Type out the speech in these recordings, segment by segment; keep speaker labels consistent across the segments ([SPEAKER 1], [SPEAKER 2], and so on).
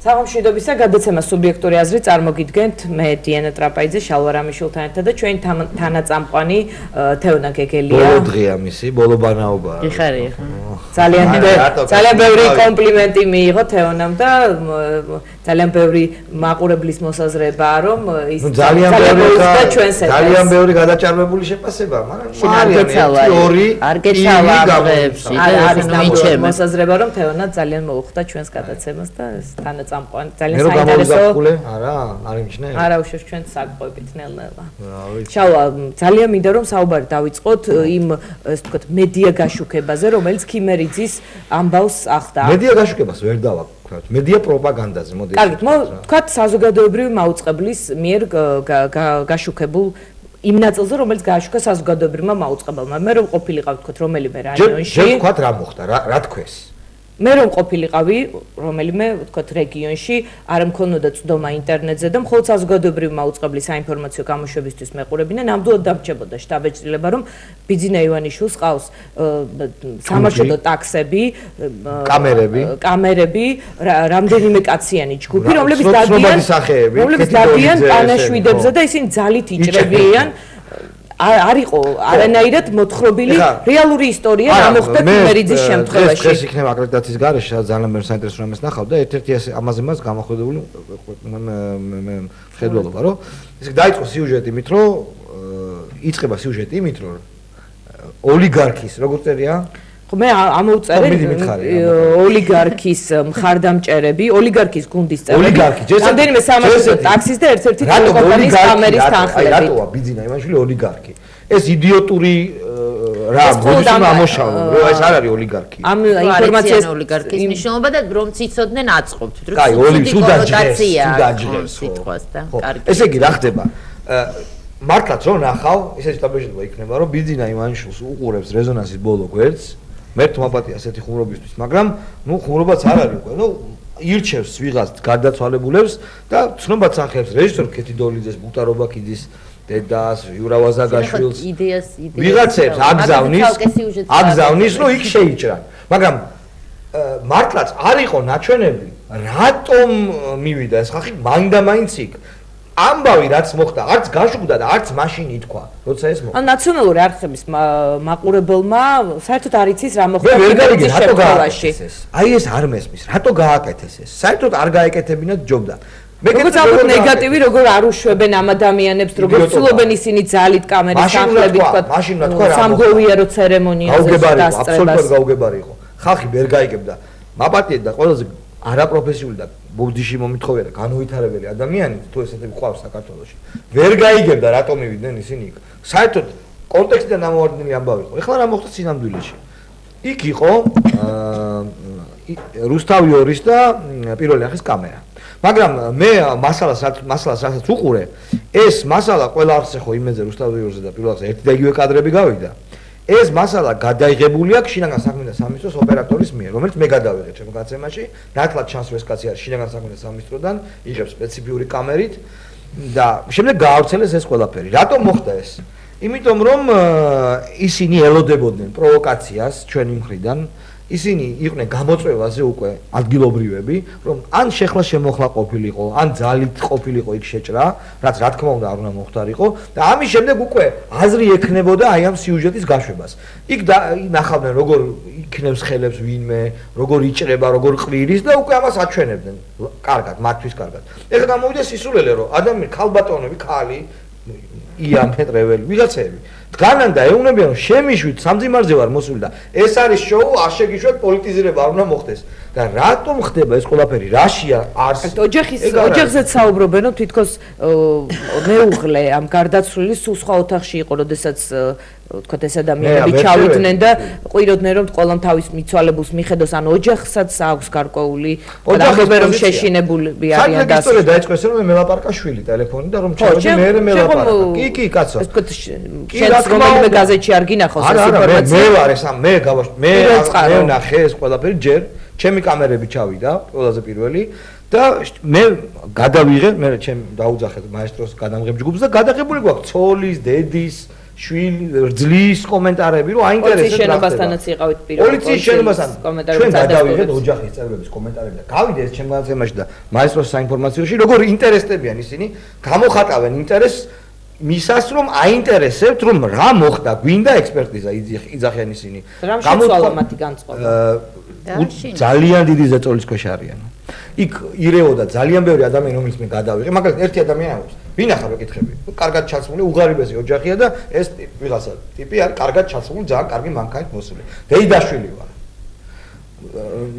[SPEAKER 1] სამშვიდობისა გადაცემა სუბიექტური აზრი წარმოგიდგენთ მე დიანა ტრაპაიძე შალვა რამიშვილთან ერთად და ჩვენ თანაწამყვანი თეონა გეგელია.
[SPEAKER 2] ბოლო დღეა მისი, ბოლო ბანაობაა.
[SPEAKER 1] იხარი ძალიან ბევრი კომპლიმენტი მიიღო თეონამ და ძალიან ბევრი მაყურებლის მოსაზრებაა რომ ის
[SPEAKER 2] ძალიან ბევრი გადაჭარბებული შეფასება, მაგრამ
[SPEAKER 1] არ გეცავა არის მოსაზრება რომ თეონა ძალიან მოუხდა ჩვენს გადაცემას და თანაწამყვანი ძალიან საინტერესო
[SPEAKER 2] არა არ იმჩნე
[SPEAKER 1] არა უშევ ჩვენ საკვებით ნელ-ნელა შალვა ძალიან მინდა რომ საუბარი დავიწყოთ იმ ეს თქვათ მედია გაშუქებაზე რომელიც ქიმერიძის ამბავს ახდა
[SPEAKER 2] მედია გაშუქებას ვერ დავაკვირდით მედია პროპაგანდაზე მოდი
[SPEAKER 1] კარგით თქვათ საზოგადოებრივი მაუწყებლის მიერ გაშუქებულ იმ ნაწილზე რომელიც გააშუქა საზოგადოებრივმა მაუწყებელმა მე რომ ყოფილიყავ თქვათ რომელიმე რაიონში
[SPEAKER 2] ჯერ თქვათ რა მოხდა რა თქვეს
[SPEAKER 1] მე რომ ყოფილიყავი რომელიმე ვთქვათ რეგიონში არ მქონოდა წვდომა ინტერნეტზე და მხოლოდ საზოგადოებრივი მაუწყებლის საინფორმაციო გამოშვებისთვის მეყურებინა ნამდვილად დამრჩებოდა შტაბ-ეჭრილება რომ ბიძინა ივანიშვილს ყავს სამარშრუტო ტაქსები კამერები რამდენიმე კაციანი ჯგუფი რომლებიც დადიან პანაშვიდებზე და ისინი ძალით იჭრებიან არისო არანაირად მოთხრობილი რეალური ისტორია რა მოხდა ქიმერიძის შემთხვევაში.
[SPEAKER 2] ეს იქნება აკრედიტაციის გარეშე, სადაც ძალიან ბევრი საინტერესო რამეს ნახავ და ერთ-ერთი ამაზე მას გამოხდებული მხედველობა, რომ ესე დაიწყო სიუჟეტი იმით, რომ იწყება სიუჟეტი იმით, რომ ოლიგარქის როგორ წერია?
[SPEAKER 1] ხო მე ამოვწერე ოლიგარქის მხარდამჭერები, ოლიგარქის გუნდის წევრები. რამდენიმე სამარშრუტო ტაქსის და ერთ-ერთი ტელეკომპანიის კამერის თანხლები.
[SPEAKER 2] რატოა ბიძინა ივანიშვილი ოლიგარქი? ეს იდიოტური რა გულში ამოშალო, რომ ეს არ არის ოლიგარქი.
[SPEAKER 3] ამ ინფორმაციის ოლიგარქის მნიშვნელობა და რომ ციცოდნენ აწყობთ,
[SPEAKER 2] რომ სუდაჯგეს
[SPEAKER 3] სიტყვას და კარგი.
[SPEAKER 2] ესე იგი რა ხდება? მართლაც რომ ნახავ, ისეთი შტაბ-ეჭრილება იქნება, რომ ბიძინა ივანიშვილს უყურებს რეზონანსის ბოლო გვერდს მე თმაპატია ასეთი ხუმრობისთვის, მაგრამ ნუ ხუმრობაც არ არის უკვე. ნუ ირჩევს ვიღაც გარდაცვალებულებს და ცნობად სახეებს რეჟისორ ქეთიდოლიძეს, მუხტარ ობაქიძის დედას, იურა ვაზაგაშვილს. ვიღაცებს აგზავნის, რომ იქ შეიჭრან. მაგრამ მართლაც არ იყო ნაჩვენები, რატომ მივიდა ეს ხალხი მაინდა-მაინც იქ. ამბავი რაც მოხდა, არც გაშუქდა და არც მაშინ ითქვა, როცა ეს მოხდა.
[SPEAKER 1] ნაციონალური არქივის მაყურებელმა საერთოდ არ იცის რა მოხდა ქიმერიძის შემთხვევაში.
[SPEAKER 2] აი ეს არ მესმის, რატო გააკეთეს ეს? საერთოდ არ გაეკეთებინათ ჯობდა.
[SPEAKER 1] როგორც ალბათ ნეგატივი როგორ არ უშვებენ ამ ადამიანებს, როგორ ცდილობენ ისინი ძალით კამერის თანხლებით თქვა, სამგოვიარო ცერემონიაზე
[SPEAKER 2] დასწრებას. აბსოლუტურად გაუგებარი იყო. ხალხი ვერ გაიგებდა. მაპატიეთ და ყველაზე არაპროფესიული და ბუდიში მომითხოვია და განუვითარებელი ადამიანი თუ ესეთები ყავს საქართველოში. ვერ გაიგებდა რატომ მივიდნენ ისინი იქ. საერთოდ კონტექსტიდან ამოვარდნილი ამბავი იყო. ეხლა რა მოხდა სინამდვილეში? იქ იყო რუსთავი 2-ის და პირველი არხის კამერა. მაგრამ მე მასალას რასაც უყურე, ეს მასალა ყველა არხზე ხო იმედზე რუსთავი 2-ზე და პირველ არხზე ერთი და იგივე კადრები გავიდა. ეს მასალა გადაიღებული აქვს შინაგან საქმეთა სამინისტროს ოპერატორის მიერ, რომელიც მე გადავიღე ჩემ გაცემაში, ნათლად ჩანს ეს კაცი არის შინაგან საქმეთა სამინისტროდან, იღებს სპეციფიური კამერით და შემდეგ გაავრცელეს ეს ყველაფერი. რატომ მოხდა ეს? იმიტომ რომ ისინი ელოდებოდნენ პროვოკაციას ჩვენი მხრიდან, ისინი იყვნენ გამოწვევაზე უკვე ადგილობრივები, რომ ან შეხლა შემოხლა ყოფილიყო, ან ძალით ყოფილიყო იქ შეჭრა, რაც რა თქმა უნდა არ უნდა მოხდარიყო და ამის შემდეგ უკვე აზრი ექნებოდა აი ამ სიუჟეტის გაშვებას. იქ ნახავდნენ როგორ იქნებს ხელებს ვინმე, როგორ იჭრება, როგორ ყვირის და უკვე ამას აჩვენებდნენ. კარგად, მათთვის კარგად. ეხლა გამოვიდა სისულელე, რომ ადამიანი ქალბატონები, ქალი, იან პეტრეველი, ვიღაცები დგანან და ეუბნებიან რომ შემიშვით სამძიმარზე ვარ მოსული და ეს არის შოუ არ შეგიშვათ პოლიტიზირება არ უნდა მოხდეს და რატომ ხდება ეს ყველაფერი რაშია არს
[SPEAKER 1] ოჯახზეც საუბრობენ რომ თითქოს მეუღლე ამ გარდაცვლილი სულ სხვა ოთახში იყო როდესაც ვთქვათ ეს ადამიანები ჩავიდნენ და ყვიროდნენ რომ ყველამ თავის მიცვალებულს მიხედოს ან ოჯახსაც აქვს გარკვეული ოჯახები რომ შეშინებული არიან და
[SPEAKER 2] ისტორია დაიწყო ესე რომ მელაპარკაშვილი ტელეფონი და რომ ჩავედი მე მელაპარკა კი კაცო
[SPEAKER 1] ეს ვთქვათ შენს რომელიმე გაზეთში არ გინახავს ეს ინფორმაცია
[SPEAKER 2] მე ვარ ეს მე ნახე ეს ყველაფერი ჯერ ჩემი კამერები ჩავიდა ყველაზე პირველი და მე გადავიღე მე ჩემ დაუძახეთ მაესტროს გადამღებ ჯგუფს და გადაღებული გვაქვს ცოლის დედის რძლის კომენტარები, რომ აინტერესებს რა ხდება.
[SPEAKER 1] შენობასთანაც იყავით პირველ
[SPEAKER 2] პოლიციის შენობასთან ჩვენ გადავიღეთ ოჯახის წევრების კომენტარები და გავიდე ეს ჩემ განაცემაში და მაესტროს საინფორმაციოში, როგორ ინტერესდებიან ისინი, გამოხატავენ ინტერესს მისას რომ აინტერესებთ რომ რა მოხდა, გვინდა ექსპერტიზა იძახიან ისინი.
[SPEAKER 1] რამ შეცვალა მათი განწყობა?
[SPEAKER 2] ძალიან დიდი ზეწოლის ქვეშ არიან. იქ ირეოდა ძალიან ბევრი ადამიანი, რომელიც მე გადავიღე, მაგალითად ერთი ადამიანი აქვს. ვინ ახლა მეკითხები? კარგად ჩაცმული, უღარიბესი ოჯახია და ეს ვიღაცა ტიპი არის კარგად ჩაცმული, ძალიან კარგი მანქანით მოსული. დეიდაშვილი ვარ.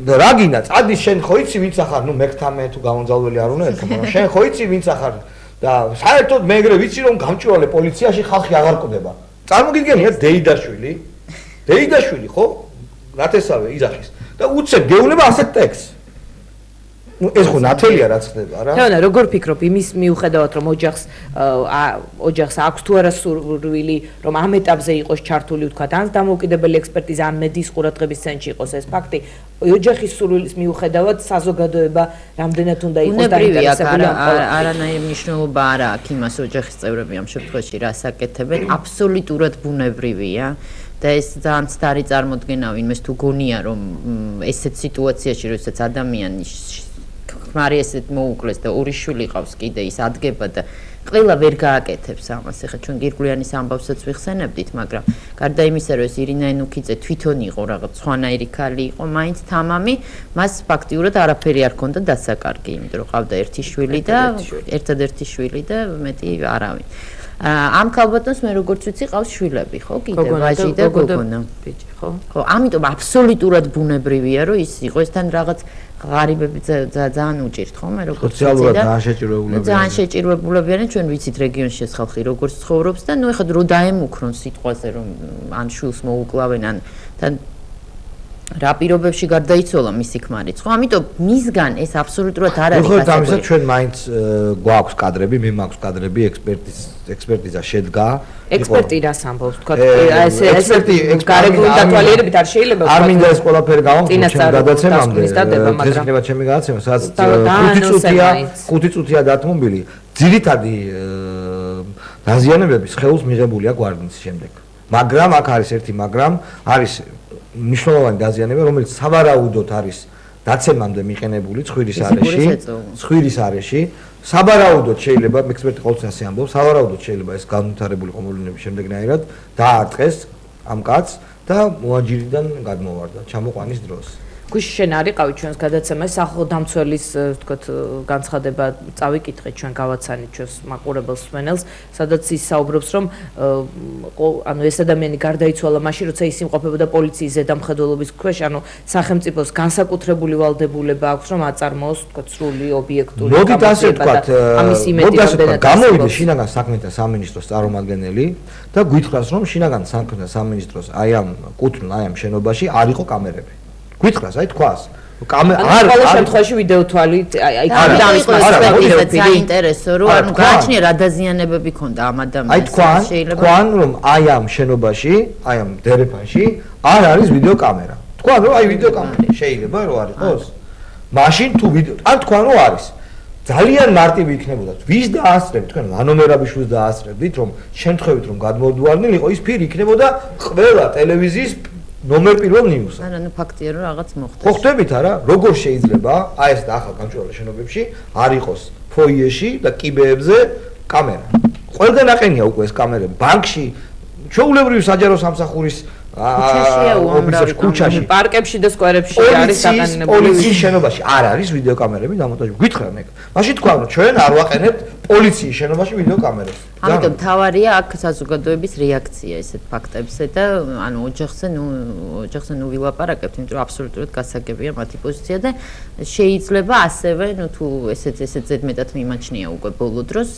[SPEAKER 2] და რა გინდა, წადის შენ ხო იცი ვინც ახარ, ნუ მეკთამე თუ გამონძალველი არ უნდა ერქვა, მაგრამ შენ ხო იცი ვინც ახარ და საერთოდ მე ეგრე ვიცი რომ გამჭვირვალე პოლიციაში ხალხი აღარ კვდება. წარმოგიდგენიათ დეიდაშვილი ხო? რათესავე იძახის და უცებ გეუნება ასეთ ტექსტს. ну ეს ხო ნათელია რაც ხდება რა.
[SPEAKER 1] თეონა როგორ ფიქრობ იმის მიუხედავად რომ ოჯახს აქვს თუ არა სურვილი რომ ამ ეტაპზე იყოს ჩართული ვთქვათ ან დამოუკიდებელი ექსპერტიზა ან მედის ყურადღების ცენტრში იყოს ეს ფაქტი ოჯახის სურვილის მიუხედავად საზოგადოება რამდენად უნდა იყოს დაინტერესებული ამ ყველაფერში.
[SPEAKER 3] არანაირი მნიშვნელობა არ აქვს იმას ოჯახის წევრები ამ შემთხვევაში რას აკეთებენ აბსოლუტურად ბუნებრივია. და ეს ძალიან ცდარი წარმოდგენა ვინმეს თუ გონია რომ ესეთ სიტუაციაში როდესაც ადამიანი ხმარი ესეთ მოუკლეს და ორი შვილი ყავს კიდე ის ადგება და ყველა ვერ გააკეთებს ამას. ეხლა ჩვენ გირგვლიანის ამბავსაც ვიხსენებდით, მაგრამ გარდა იმისა, რომ ეს ირინა ენუქიძე თვითონ იყო რაღაც სხვანაირი ქალი იყო, მაინც თამამი, მას ფაქტიურად არაფერი არ ჰქონდა დასაკარგი, იმიტომ რომ ყავდა ერთი შვილი და ერთადერთი შვილი და მეტი არავინ. ამ ქალბატონს მე როგორც ვიცი ყავს შვილები, ხო? კიდე ვაჟი და გოგონა.
[SPEAKER 1] ბიჭი, ხო?
[SPEAKER 3] ხო, ამიტომ აბსოლუტურად ბუნებრივია, რომ ის იყო ესთან რაღაც ღარიბები ძალიან უჭირთ, ხო? მე როგორც ვიცი და
[SPEAKER 2] სოციალურად ძალიან შეჭირებულებია.
[SPEAKER 3] ძალიან შეჭირებულებიან, ჩვენ ვიცით რეგიონში ეს ხალხი როგორც ცხოვრობს და ნუ ეხლა რო დაემუქრონ სიტყვაზე, რომ ან შვილს მოუკლავენ, ან რა პირობებში გარდაიცვალა მისი ქმარიც, ხო? ამიტომ მისგან ეს აბსოლუტურად არ არის
[SPEAKER 2] გახსოვთ ამისაც ჩვენ მაინც გვაქვს კადრები, მე მაქვს კადრები, ექსპერტიზა შედგა.
[SPEAKER 1] ექსპერტი რას ამბობს, თქვა ეს გარეგული დათვალიერებით არ შეიძლება
[SPEAKER 2] არ მინდა ეს ყველაფერი გავამბობ ჩემ გადაცემამდე. ეს იქნება ჩემი გადაცემა, სადაც 5 წუთია დათმობილი. ძირითადი დაზიანებები სხეულს მიღებული აქვს ვარდნის შემდეგ. მაგრამ აქ არის ერთი მაგრამ, არის მნიშვნელოვანი დაზიანება, რომელიც სავარაუდოდ არის დაცემამდე მიყენებული ცხვირის არეში. საბარაუდოდ შეიძლება ექსპერტი ყოველთვის ასე ამბობს, საბარაუდოდ შეიძლება ეს განვითარებული ყომოვლენების შემდეგნაირად დაარტყეს ამ კაცს და მოაჯირიდან გადმოვარდა ჩამოყვანის დროს.
[SPEAKER 1] გუშინ შენ არიყავი ჩვენს გადაცემაში სახელდამცველის ვთქვათ განცხადება წავიკითხეთ ჩვენ გავაცანით ჩვენს მაყურებელს მსმენელს სადაც ის საუბრობს რომ ანუ ეს ადამიანი გარდაიცვალა მაშინ როცა ის იმყოფებოდა პოლიციის ზედამხედველობის ქვეშ ანუ სახელმწიფოს განსაკუთრებული ვალდებულება აქვს რომ აწარმოოს ვთქვათ სრული ობიექტური
[SPEAKER 2] მოდით ასე ვთქვათ ამის იმედი რამდენად გამოვიდა შინაგან საქმეთა სამინისტროს წარმომადგენელი და გითხრას რომ შინაგან საქმეთა სამინისტროს აი ამ კუთვნილ აი ამ შენობაში არ იყო კამერები გითხრას აი თქვას
[SPEAKER 1] არ ყოველ შემთხვევაში ვიდეო თვალით აი
[SPEAKER 3] ამის მასშტაბით საინტერესო რომ ანუ გააჩნია რა დაზიანებები ქონდა ამ ადამიანს
[SPEAKER 2] შეიძლება თქვან რომ აი ამ შენობაში აი ამ დერეფანში არ არის ვიდეო კამერა თქვან რომ აი ვიდეო კამერა შეიძლება რომ არ იყოს მაშინ თუ ვიდეო ან თქვან რომ არის ძალიან მარტივი იქნებოდა ვის დაასწრებთ თქვენ ლანომერაბიშვილს დაასწრებთ რომ შემთხვევით რომ გადმოვდუარნელი იყო ის ფირი იქნებოდა ყველა ტელევიზიის ნომერ პირველ ნიუსს.
[SPEAKER 3] არა, ნუ ფაქტია რომ რაღაც მოხდა.
[SPEAKER 2] ხო ხვდებით არა, როგორ შეიძლება აი ეს ახალ გამჭვირვალე შენობებში არ იყოს ფოიეში და კიბეებზე კამერა. ყველგან აყენია უკვე ეს კამერები. ბანკში, ჩვეულებრივი საჯარო სამსახურის
[SPEAKER 3] ქუჩაში,
[SPEAKER 1] პარკებში და სკვერებში არის აყენებული.
[SPEAKER 2] პოლიციის შენობაში არ არის ვიდეო კამერები დამონტაჟებული. გითხრა მე. მაშინ თქვა რომ ჩვენ არ ვაყენებთ პოლიციის შენობაში ვიდეო კამერებს.
[SPEAKER 3] ამიტომ თავარია აქ საზოგადოების რეაქცია ესეთ ფაქტებზე და ანუ ოჯახზე ნუ ვილაპარაკებთ, იმიტომ რომ აბსოლუტურად გასაგებია მათი პოზიცია და შეიძლება ასევე ნუ თუ ესეთ ზედმეტად მიმაჩნია უკვე ბოლო დროს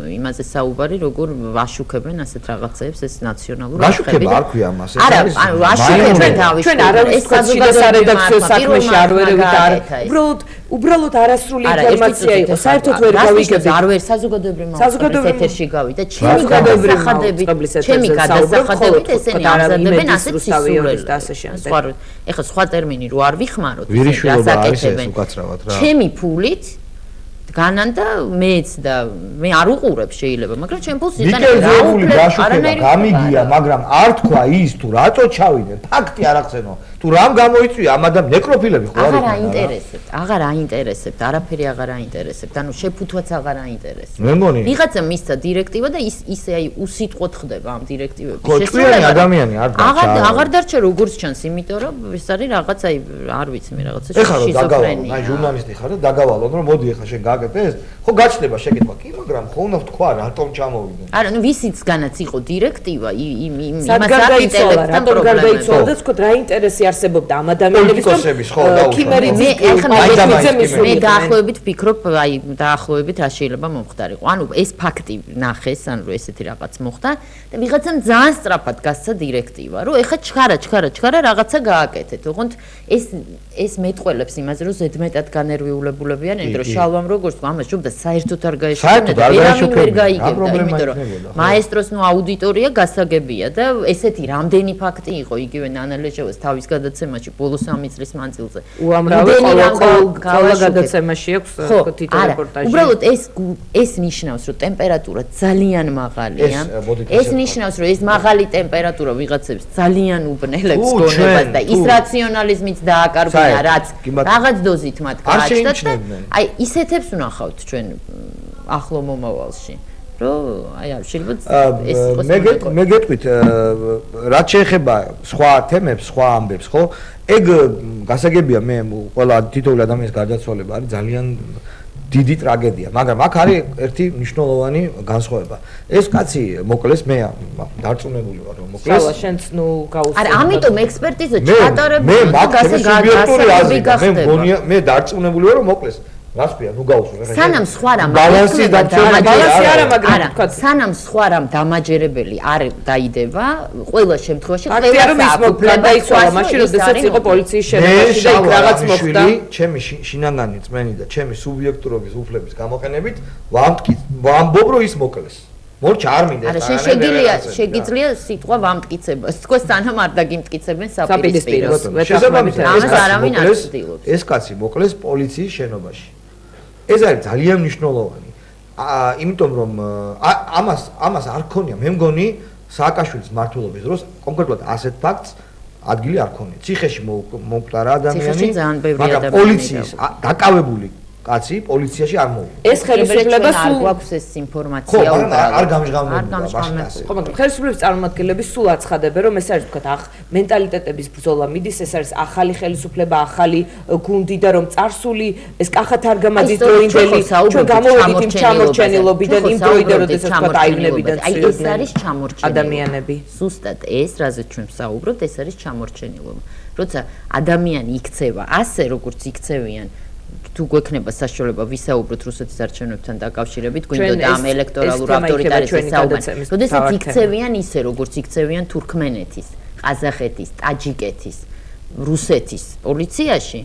[SPEAKER 3] იმაზე საუბარი, როგორ ვაშუქებენ ასეთ რაღაცებს ეს ნაციონალური
[SPEAKER 2] ვაშუქება არ ქვია ამას.
[SPEAKER 3] არა, ანუ ვაშუქებენ თავის
[SPEAKER 1] ჩვენ არავის სადაგდო საქმეში არ ვერევით არ უბრალოდ არასრული ინფორმაცია იყო. საერთოდ ვერ გავიგებთ.
[SPEAKER 3] არ ვერ საზოგადოებრივ მოხდეს ეთერში გავიდა. ჩემი გადასახადებით ესენი ამზადებენ ასეთ სისულელს და ასე შემდეგ. ეხლა სხვა ტერმინი რო არ ვიხმაროთ,
[SPEAKER 2] ვირიშვილობა არის ეს უკაცრავად რა.
[SPEAKER 3] ჩემი ფულით განან და მეც და მე არ უყურებ შეიძლება, მაგრამ ჩემ ფულს იტანე
[SPEAKER 2] მიკელზებული გაშუქება გამიგია, მაგრამ არ თქვა ის თუ რატო ჩავიდნენ, ფაქტი არ ახსენო. თუ რამ გამოიწვია ამ ადამიანს ნეკროფილები ხო არის?
[SPEAKER 3] აღარ აინტერესებთ, არაფერი აღარ აინტერესებთ, ანუ შეფუთვაც აღარ აინტერესებთ.
[SPEAKER 2] მე მგონი
[SPEAKER 3] ვიღაცა მისცა დირექტივა და ისე აი უსიტყვოდ ხდება ამ დირექტივების
[SPEAKER 2] შეცვლილი ადამიანი არ
[SPEAKER 3] დარჩა. აღარ დარჩა როგორც ჩანს, იმიტომ რომ ეს არის რაღაც აი არ ვიცი მე რაღაცა
[SPEAKER 2] შიზოფრენია. აი ჟურნალისტი ხარ და დაგავალონ რომ მოდი ახლა შენ გააკეთე ეს, ხო გაჩნდება შეკითხვა, კი, მაგრამ ხო უნდა თქვა რატომ ჩამოვიდნენ.
[SPEAKER 3] არა, ნუ ვისიცგანაც იყო დირექტივა, იმას
[SPEAKER 1] აკეთებდა პრობლემები. და თქვა რა ინტერესი არსებობდა ამ ადამიანების
[SPEAKER 3] მე დაახლოებით ვფიქრობ, აი დაახლოებით რა შეიძლება მომხდარიყო. ანუ ეს ფაქტი ნახეს, ანუ ესეთი რაღაც მოხდა და ვიღაცამ ძალიან სწრაფად გასცა დირექტივა, რომ ეხა ჩქარა რაღაცა გააკეთეთ. ოღონდ ეს მეტყველებს იმაზე, რომ ზედმეტად განერვიულებულებიან, იმიტომ რომ შალვამ როგორც თქვა, ამას შობდა საერთოდ არ გაეშუქებინა და ვერავინ ვერ გაიგებდა, იმიტომ რომ მაესტროს ნუ აუდიტორია გასაგებია და ესეთი რამდენი ფაქტი იყო იგივე ნანა ლეჟევას თავის გადაცემაში ბოლო 3 წლის მანძილზე.
[SPEAKER 1] უამრავი ყველა გადაცემაში აქვს თითო რეპორტაჟი.
[SPEAKER 3] უბრალოდ ეს ნიშნავს, რომ ტემპერატურა ძალიან მაღალია. ეს ნიშნავს, რომ ეს მაღალი ტემპერატურა ვიღაცებს ძალიან უბნელებს გონებას და ის რაციონალიზმიც დააკარგუნა, რაც რაღაც დოზით მათ გააჩნდათ და აი ისეთებს ვნახავთ ჩვენ ახლო მომავალში. აი არ შეიძლება ეს იყოს
[SPEAKER 2] მე გეტყვით რაც შეეხება სხვა თემებს, სხვა ამბებს, ხო? ეგ გასაგებია მე ყველა თითოეულ ადამიანის გარდაცვალება არის ძალიან დიდი ტრაგედია, მაგრამ აქ არის ერთი მნიშვნელოვანი განსხვავება. ეს კაცი მოკლეს, მე დარწმუნებული ვარ რომ მოკლეს.
[SPEAKER 1] სალა შენც ნუ გაუსწრებ.
[SPEAKER 3] არა, ამიტომ ექსპერტიზა ჩატარებული და
[SPEAKER 2] მე დარწმუნებული ვარ რომ მოკლეს. რას ქვია, ნუ გაუსწრებ.
[SPEAKER 3] სანამ სხვა რამ
[SPEAKER 2] ბალანსი
[SPEAKER 1] არა, მაგრამ თქვა
[SPEAKER 3] სანამ სხვა რამ დამაჯერებელი არ დაიდება, ყველა შემთხვევაში
[SPEAKER 1] ყველას აქვს გადაიცვალა მაშინ როდესაც იყო პოლიციის შენობაში და იქ რაღაც მოხდა.
[SPEAKER 2] ჩემი შინაგანი წმენი და ჩემი სუბიექტურობის უფლების გამოყენებით ვამბობ რომ ის მოკლეს. მორჩა არ მინდა
[SPEAKER 3] არა შეგიძლია სიტყვა ვამტკიცებას თქვა სანამ არ დაგიმტკიცებენ
[SPEAKER 1] საპირისპიროს
[SPEAKER 3] ამას არავინ არ ცდილობს
[SPEAKER 2] ეს კაცი მოკლეს პოლიციის შენობაში ეს არის ძალიან მნიშვნელოვანი იმიტომ რომ ამას არ ქონია მე მგონი სააკაშვილის მმართველობის დროს კონკრეტულად ასეთ ფაქტს ადგილი არ ქონია ციხეში მომკვდარა ადამიანი მაგრამ პოლიციის დაკავებული კაცი პოლიციაში არ მოვიდა.
[SPEAKER 3] ეს ხელისუფლება სულ გვაქვს ეს ინფორმაცია
[SPEAKER 2] უბრალოდ არ გამჟღავნებულა მაშინ.
[SPEAKER 1] ხო, მაგრამ ხელისუფლების წარმომადგენლები სულ აცხადებენ, რომ ეს არის თქვათ მენტალიტეტების ბრძოლა მიდის, ეს არის ახალი ხელისუფლება, ახალი გუნდი და რომ წარსული ეს კახათ არ გამადის დროინდელი ჩვენ გამოვედით იმ ჩამორჩენილობიდან იმ დროიდან, როდესაც თქვათ აივნებიდან
[SPEAKER 3] ეს არის ჩამორჩენილი
[SPEAKER 1] ადამიანები.
[SPEAKER 3] ზუსტად ეს, რაზეც ჩვენ ვსაუბრობთ, ეს არის ჩამორჩენილობა. როცა ადამიანი იქცევა ასე, როგორც იქცევიან თუ გვექნება საშუალება ვისაუბროთ რუსეთის არჩევნებთან დაკავშირებით, გვინდოდა ამ ელექტორალურ ავტორიტარიზმის საუბარი. როდესაც იქცევიან ისე, როგორც იქცევიან თურქმენეთის, ყაზახეთის, ტაჯიკეთის, რუსეთის პოლიციაში,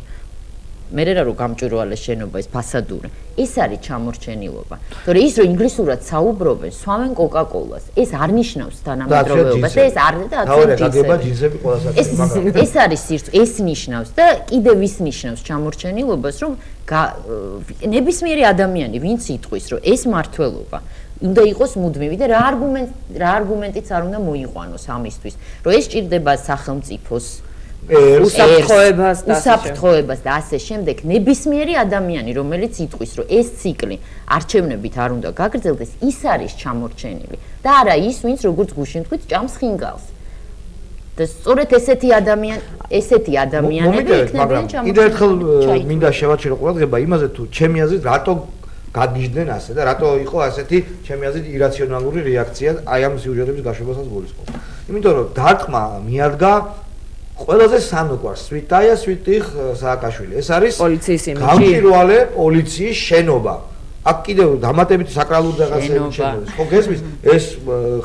[SPEAKER 3] მერე რა რომ გამჭვირვალე შენობა ეს ფასადური, ეს არის ჩამორჩენილობა. თორე ის რომ ინგლისურად საუბრობენ, სვამენ კოკაკოლას, ეს არ ნიშნავს თანამედროვეობას და ეს არ და ეს არის სირწმუნე, ეს ნიშნავს და კიდევ ის ნიშნავს ჩამორჩენილობას, რომ ნებისმიერი ადამიანი, ვინც იტყვის, რომ ეს მართლობა უნდა იყოს მუდმივი და რა არგუმენტიც არ უნდა მოიყვანოს ამისთვის, რომ ეს ჭირდება სახელმწიფოს უსაფრთხოებას და ასე შემდეგ ნებისმიერი ადამიანი რომელიც იტყვის რომ ეს ციკლი არჩევნებით არ უნდა გაგრძელდეს ის არის ჩამორჩენილი და არა ის ვინც როგორც გუშინ თქვით ჭამს ხინგალს და სწორედ ესეთი ადამიანები იქნებიან ჩამორჩენილი
[SPEAKER 2] კიდევ ერთხელ მინდა შევაჩერო ყურადღება იმაზე თუ ჩემი აზრით რატო გაგიჟდნენ ასე და რატო იყო ასეთი ჩემი აზრით ირაციონალური რეაქცია აი ამ სიუჟეტების გაშვებასაც გულისხმობს იმიტომ რომ დარტყმა მიადგა ყველაზე სანუკვარს სვიტაია სვიტიხ სააკაშვილი ეს არის
[SPEAKER 1] პოლიციის იმიჯი
[SPEAKER 2] გამჭვირვალე პოლიციის შენობა აქ კიდევ დამატებით საკრალური რაღაცები შენობა ხო გესმის ეს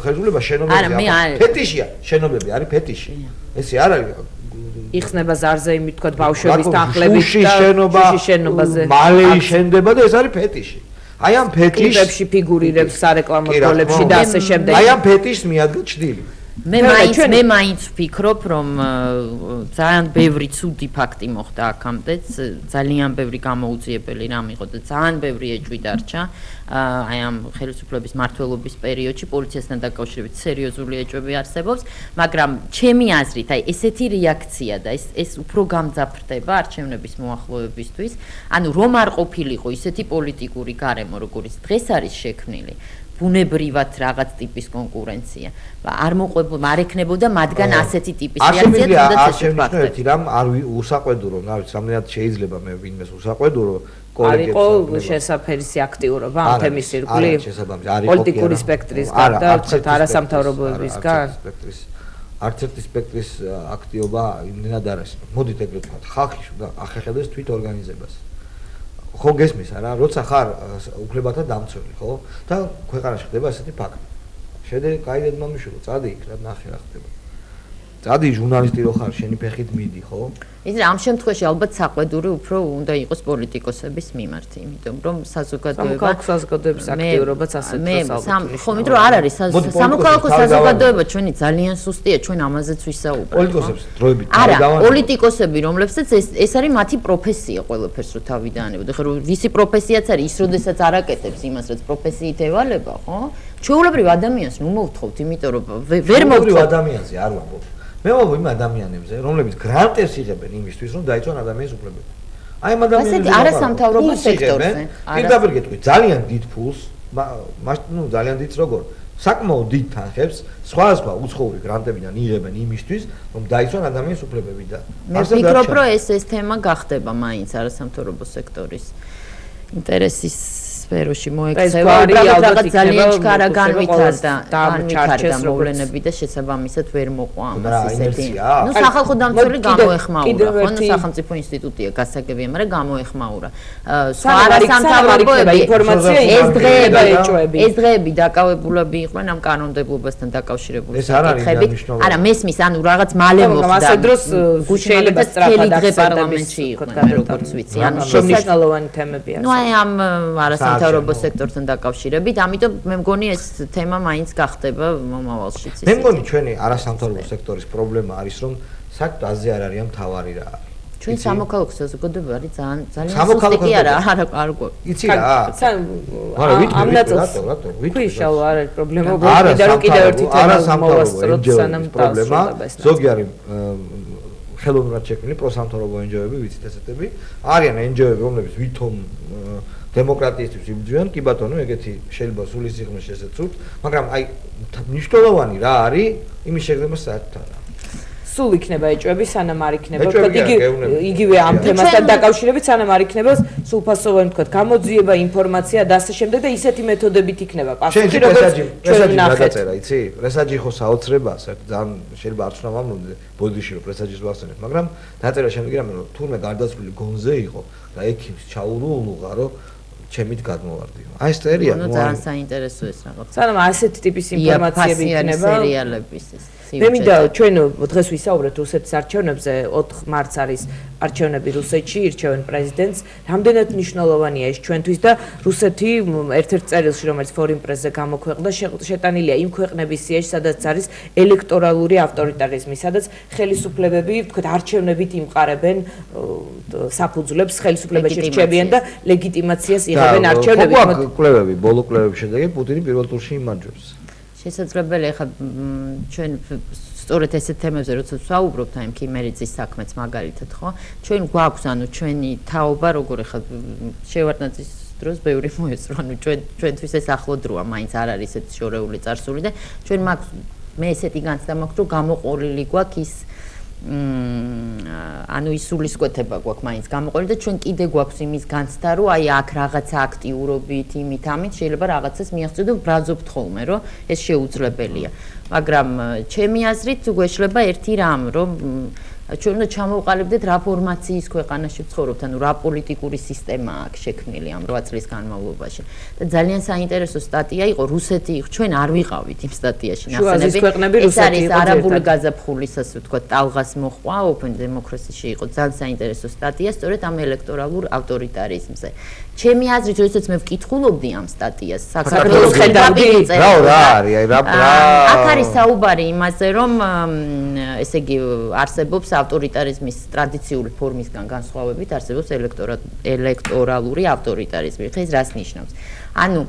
[SPEAKER 2] ხელისუფლება შენობებია ფეტიშია შენობები არის ფეტიში ესე არ არის
[SPEAKER 1] იხსნება ზარზე იმით თქვა ბავშვების თანხლებით
[SPEAKER 2] და შენობაზე მალე შენდება და ეს არის ფეტიში აი ამ ფეტიშში
[SPEAKER 1] ფიგურირებს სარეკლამო როლებში და ასე შემდეგ
[SPEAKER 2] აი ამ ფეტიშს მიადგა ჭდილი
[SPEAKER 3] მე მაინც ვფიქრობ, რომ ძალიან ბევრი ცუდი ფაქტი მოხდა აქამდე, ძალიან ბევრი გამოუძიებელი რამ იყო და ძალიან ბევრი ეჭვი დარჩა. აი ამ ხელისუფლების მმართველობის პერიოდში პოლიციასთან დაკავშირებით სერიოზული ეჭვები არსებობს, მაგრამ ჩემი აზრით, აი ესეთი რეაქცია და ეს უფრო გამძაფრდება არჩევნების მოახლოებისთვის, ანუ რომ არ ყოფილიყო ისეთი პოლიტიკური გარემო, როგორიც დღეს არის შექმნილი. ბუნებრივად რაღაც ტიპის კონკურენცია. არ ექნებოდა მათგან ასეთი ტიპის რეაქცია, თუნდაც ეს ფაქტი.
[SPEAKER 2] რამ არ უსაყვედურო, რა ვიცი, რამდენად შეიძლება მე ვინმეს უსაყვედურო კოლეგებს.
[SPEAKER 1] არ იყო შესაფერისი აქტიურობა ამ თემის ირგვლივ. პოლიტიკური სპექტრის გარდა, არასამთავრობოებისგან.
[SPEAKER 2] არც ერთი სპექტრის აქტიობა იმდენად არ არის. მოდით ეგრეთ ვთქვათ, ხალხი უნდა ახერხებდეს თვით ორგანიზებას. ხო გესმის არა, როცა ხარ უფლებათა დამცველი, ხო? და ქვეყანაში ხდება ესეთი ფაქტი. შედი, კაი დედმამიშვილო, წადი იქ, რა ნახე რა ხდება. წადი ჟურნალისტი რო ხარ, შენი ფეხით მიდი, ხო?
[SPEAKER 3] იცი, ამ შემთხვევაში ალბათ საყვედური უფრო უნდა იყოს პოლიტიკოსების მიმართ, იმიტომ რომ
[SPEAKER 1] საზოგადოების აქტიურობაც ასეთ
[SPEAKER 3] ხო, იმიტომ რომ არ არის სამოქალაქო საზოგადოება ჩვენი ძალიან სუსტია, ჩვენ ამაზეც ვისაუბრებთ.
[SPEAKER 2] პოლიტიკოსებს დროებით
[SPEAKER 3] არა, პოლიტიკოსები, რომლებსაც ეს არის მათი პროფესია ყველაფერს რო თავი დაანებოთ. ეხლა ვისი პროფესიაც არის ის, როდესაც არ აკეთებს იმას, რაც პროფესიით ევალება, ხო? ჩვეულებრივ ადამიანს ნუ მოვთხოვთ, იმიტომ რომ ვერ მოვთხოვთ
[SPEAKER 2] ადამიანზე არ ვამბობ. მე ვამბობ იმ ადამიანებზე, რომლებიც გრანტებს იღებენ იმისთვის, რომ დაიცვან ადამიანის უფლებები. აი ამ ადამიანებზე
[SPEAKER 3] არასამთავრობო სექტორზე.
[SPEAKER 2] პირდაპირ გეტყვი, ძალიან დიდ ფულს, ნუ ძალიან დიდს როგორ, საკმაოდ დიდ თანხებს, სხვადასხვა უცხოური გრანტებიდან იღებენ იმისთვის, რომ დაიცვან ადამიანის უფლებები და
[SPEAKER 3] მე ვფიქრობ, რომ ეს თემა გახდება მაინც არასამთავრობო სექტორის ინტერესის სფეროში მოექცევა, რაღაც ძალიან ჩქარა განვითარდა მოვლენები და შესაბამისად ვერ მოყვა ამას ისეთი. ნუ სახალხო დამცველი გამოეხმაურა, ხო, ნუ სახელმწიფო ინსტიტუტია გასაგებია, მაგრამ გამოეხმაურა. სხვა არასამთავრობოები
[SPEAKER 1] ინფორმაცია
[SPEAKER 3] ეს დღეები დაკავებულები იყვნენ ამ კანონმდებლობასთან დაკავშირებული საკითხებით. არა, მესმის, ანუ რაღაც მალე მოხდა.
[SPEAKER 1] ასე დროს შეიძლება სწრაფად
[SPEAKER 3] პარლამენტში იყვნენ, როგორც ვიცი. ანუ
[SPEAKER 1] მნიშვნელოვანი თემები არის.
[SPEAKER 3] ნუ აი ამ არასამთავრობო სექტორთან დაკავშირებით, ამიტომ მე მგონი ეს თემა მაინც გახდება მომავალშიც.
[SPEAKER 2] მე მგონი ჩვენი არასამთავრობო სექტორის პრობლემა არის, რომ საერთოდ აზე არ არის მთავარი რა.
[SPEAKER 3] ჩვენ სამოქალაქო საზოგადოება არის ძალიან სუსტი კი არა, არ
[SPEAKER 2] იცი რა.
[SPEAKER 1] ამ ნაწილს ვიშალ არ არის პრობლემა, უბრალოდ კიდევ ერთი თემა მოვასწროთ სანამ პრობლემა.
[SPEAKER 2] ზოგი არის ხელოვნურად შექმნილი პროსამთავრობო NGO-ები, ვიცით ესეთები, არიან NGO-ები, რომლებიც ვითომ დემოკრატიისთვის იბრძვიან, კი ბატონო, ეგეთი შეიძლება სულის სიღრმეში ესეც ვთქვით, მაგრამ აი მნიშვნელოვანი რა არის, იმის შეგრძნება საერთოდ არა.
[SPEAKER 1] სულ იქნება ეჭვები, სანამ არ იქნება, ვთქვათ, იგივე ამ თემასთან დაკავშირებით, სანამ არ იქნება სრულფასოვანი, ვთქვათ, გამოძიება, ინფორმაცია და ასე შემდეგ და ისეთი მეთოდებით იქნება პასუხი, როგორც ჩვენ ნახეთ.
[SPEAKER 2] იცი? პრესაჯი ხო საოცრება, საერთოდ ძალიან შეიძლება არ ცნო მომდე ბოდიში რომ პრესაჯის ვახსენებ, მაგრამ დაწერა შემდეგ რამე რომ თურმე გარდაცვლილი გონზე იყო და ექიმს ჩაურულუღა რომ ჩემით გადმოვარდიო. აი ეს წერია,
[SPEAKER 3] ნუ ძალიან საინტერესო ეს რაღაც.
[SPEAKER 1] სანამ ასეთი ტიპის ინფორმაციები იქნება
[SPEAKER 3] სერიალების ეს.
[SPEAKER 1] მე მინდა ჩვენ დღეს ვისაუბრეთ რუსეთის არჩევნებზე, 4 მარტს არის არჩევნები რუსეთში, ირჩევენ პრეზიდენტს. რამდენად მნიშვნელოვანია ეს ჩვენთვის და რუსეთი ერთ-ერთ წერილში, რომელიც Foreign Press-ზე გამოქვეყნდა, შეტანილია იმ ქვეყნების სიაში, სადაც არის ელექტორალური ავტორიტარიზმი, სადაც ხელისუფლებები, ვთქვათ, არჩევნებით იმყარებენ საფუძვლებს, ხელისუფლებაში რჩებიან და ლეგიტიმაციას იღებენ არჩევნებით.
[SPEAKER 2] კვლევები, ბოლო კვლევების შედეგი პუტინი პირველ ტურში იმარჯვებს.
[SPEAKER 3] შესაძლებელია ხა ჩვენ სწორედ ესეთ თემებზე როცა ვსაუბრობთ აი ქიმერიძის საქმეც მაგალითად ხო ჩვენ გვაქვს ანუ ჩვენი თაობა როგორ ხა შევარდნაძის დროს ბევრი მოესწრო ანუ ჩვენთვის ეს ახლო დროა მაინც არ არის ესეთი შორეული წარსული და ჩვენ მაქვს მე ესეთი განცდა მაქვს რომ გამოყოლილი გვაქვს ის ანუ ის სულისკვეთება გვაქვს მაინც გამოყოლილი და ჩვენ კიდე გვაქვს იმის განცდა რომ აი აქ რაღაცა აქტიურობით იმით ამით შეიძლება რაღაცას მიაღწიო და ვბრაძობთ ხოლმე რომ ეს შეუძლებელია მაგრამ ჩემი აზრით გვეშლება ერთი რამ რომ ჩვენ უნდა ჩამოვყალიბდეთ რა ფორმაციის ქვეყანაში ვცხოვრობთ, ანუ რა პოლიტიკური სისტემა აქვს შექმნილი ამ 8 წლის განმავლობაში. და ძალიან საინტერესო სტატია იყო რუსეთი, ჩვენ არ ვიყავით იმ სტატიაში ნახსენები. ეს არის არაბული გაზაფხულის, ასე ვთქვათ, ტალღას მოყვა, open democracy-ში იყო ძალიან საინტერესო სტატია სწორედ ამ ელექტორალურ ავტორიტარიზმზე. ჩემი აზრით, როდესაც მე ვკითხულობდი ამ სტატიას, საქართველოს ხელდაპირი აქ არის საუბარი იმაზე, რომ ესე იგი არსებობს ავტორიტარიზმის ტრადიციული ფორმისგან განსხვავებით, არსებობს ელექტორალური ავტორიტარიზმი. ხა ეს რას ნიშნავს? ანუ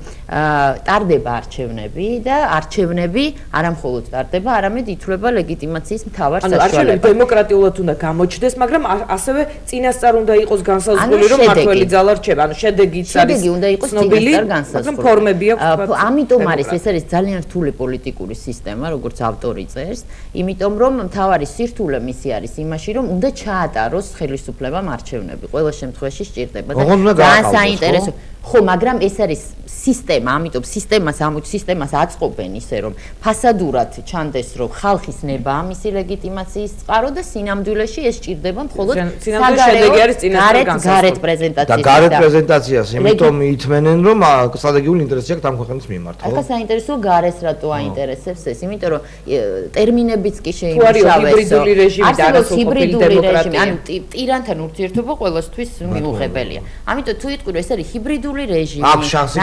[SPEAKER 3] ტარდება არჩევნები და არჩევნები არამხოლოდ ტარდება, არამედ ითვლება ლეგიტიმაციის მთავარ საშუალებას. ანუ
[SPEAKER 1] არჩევნები დემოკრატიულად უნდა გამოჩნდეს, მაგრამ ასევე წინასწარ უნდა იყოს განსაზღვრული, რომ მართველი ძალა რჩება. ანუ შედეგიც არის ცნობილი, მაგრამ ფორმები აქვს.
[SPEAKER 3] ამიტომ არის ეს არის ძალიან რთული პოლიტიკური სისტემა, როგორც ავტორი წერს, იმიტომ რომ მთავარი სირთულე მისი არის იმაში, რომ უნდა ჩაატაროს ხელისუფლებამ არჩევნები. ყველა შემთხვევაში სჭირდება და ძალიან საინტერესო ხო, მაგრამ ეს არის სისტემა, ამიტომ სისტემას აწყობენ ისე, რომ ფასადურად ჩანდეს, რომ ხალხის ნება მისი ლეგიტიმაციის წყარო და სინამდვილეში ეს სჭირდება მხოლოდ გარეთ პრეზენტაციას.
[SPEAKER 2] და გარეთ პრეზენტაციას, იმიტომ ითმენენ, რომ სტრატეგიული ინტერესი აქვს ამ ქვეყნის მიმართ, ხო?
[SPEAKER 3] ახლა საინტერესოა გარეს რატო აინტერესებს ეს, იმიტომ რომ ტერმინებიც კი შეიმუშავეს.
[SPEAKER 1] ჰიბრიდული რეჟიმი და
[SPEAKER 3] ჰიბრიდული რეჟიმი, ანუ ტირანთან ურთიერთობა ყველასთვის მიუღებელია. ამიტომ თუ იტყვი, რომ ეს არის ჰიბრიდული რეჟიმი,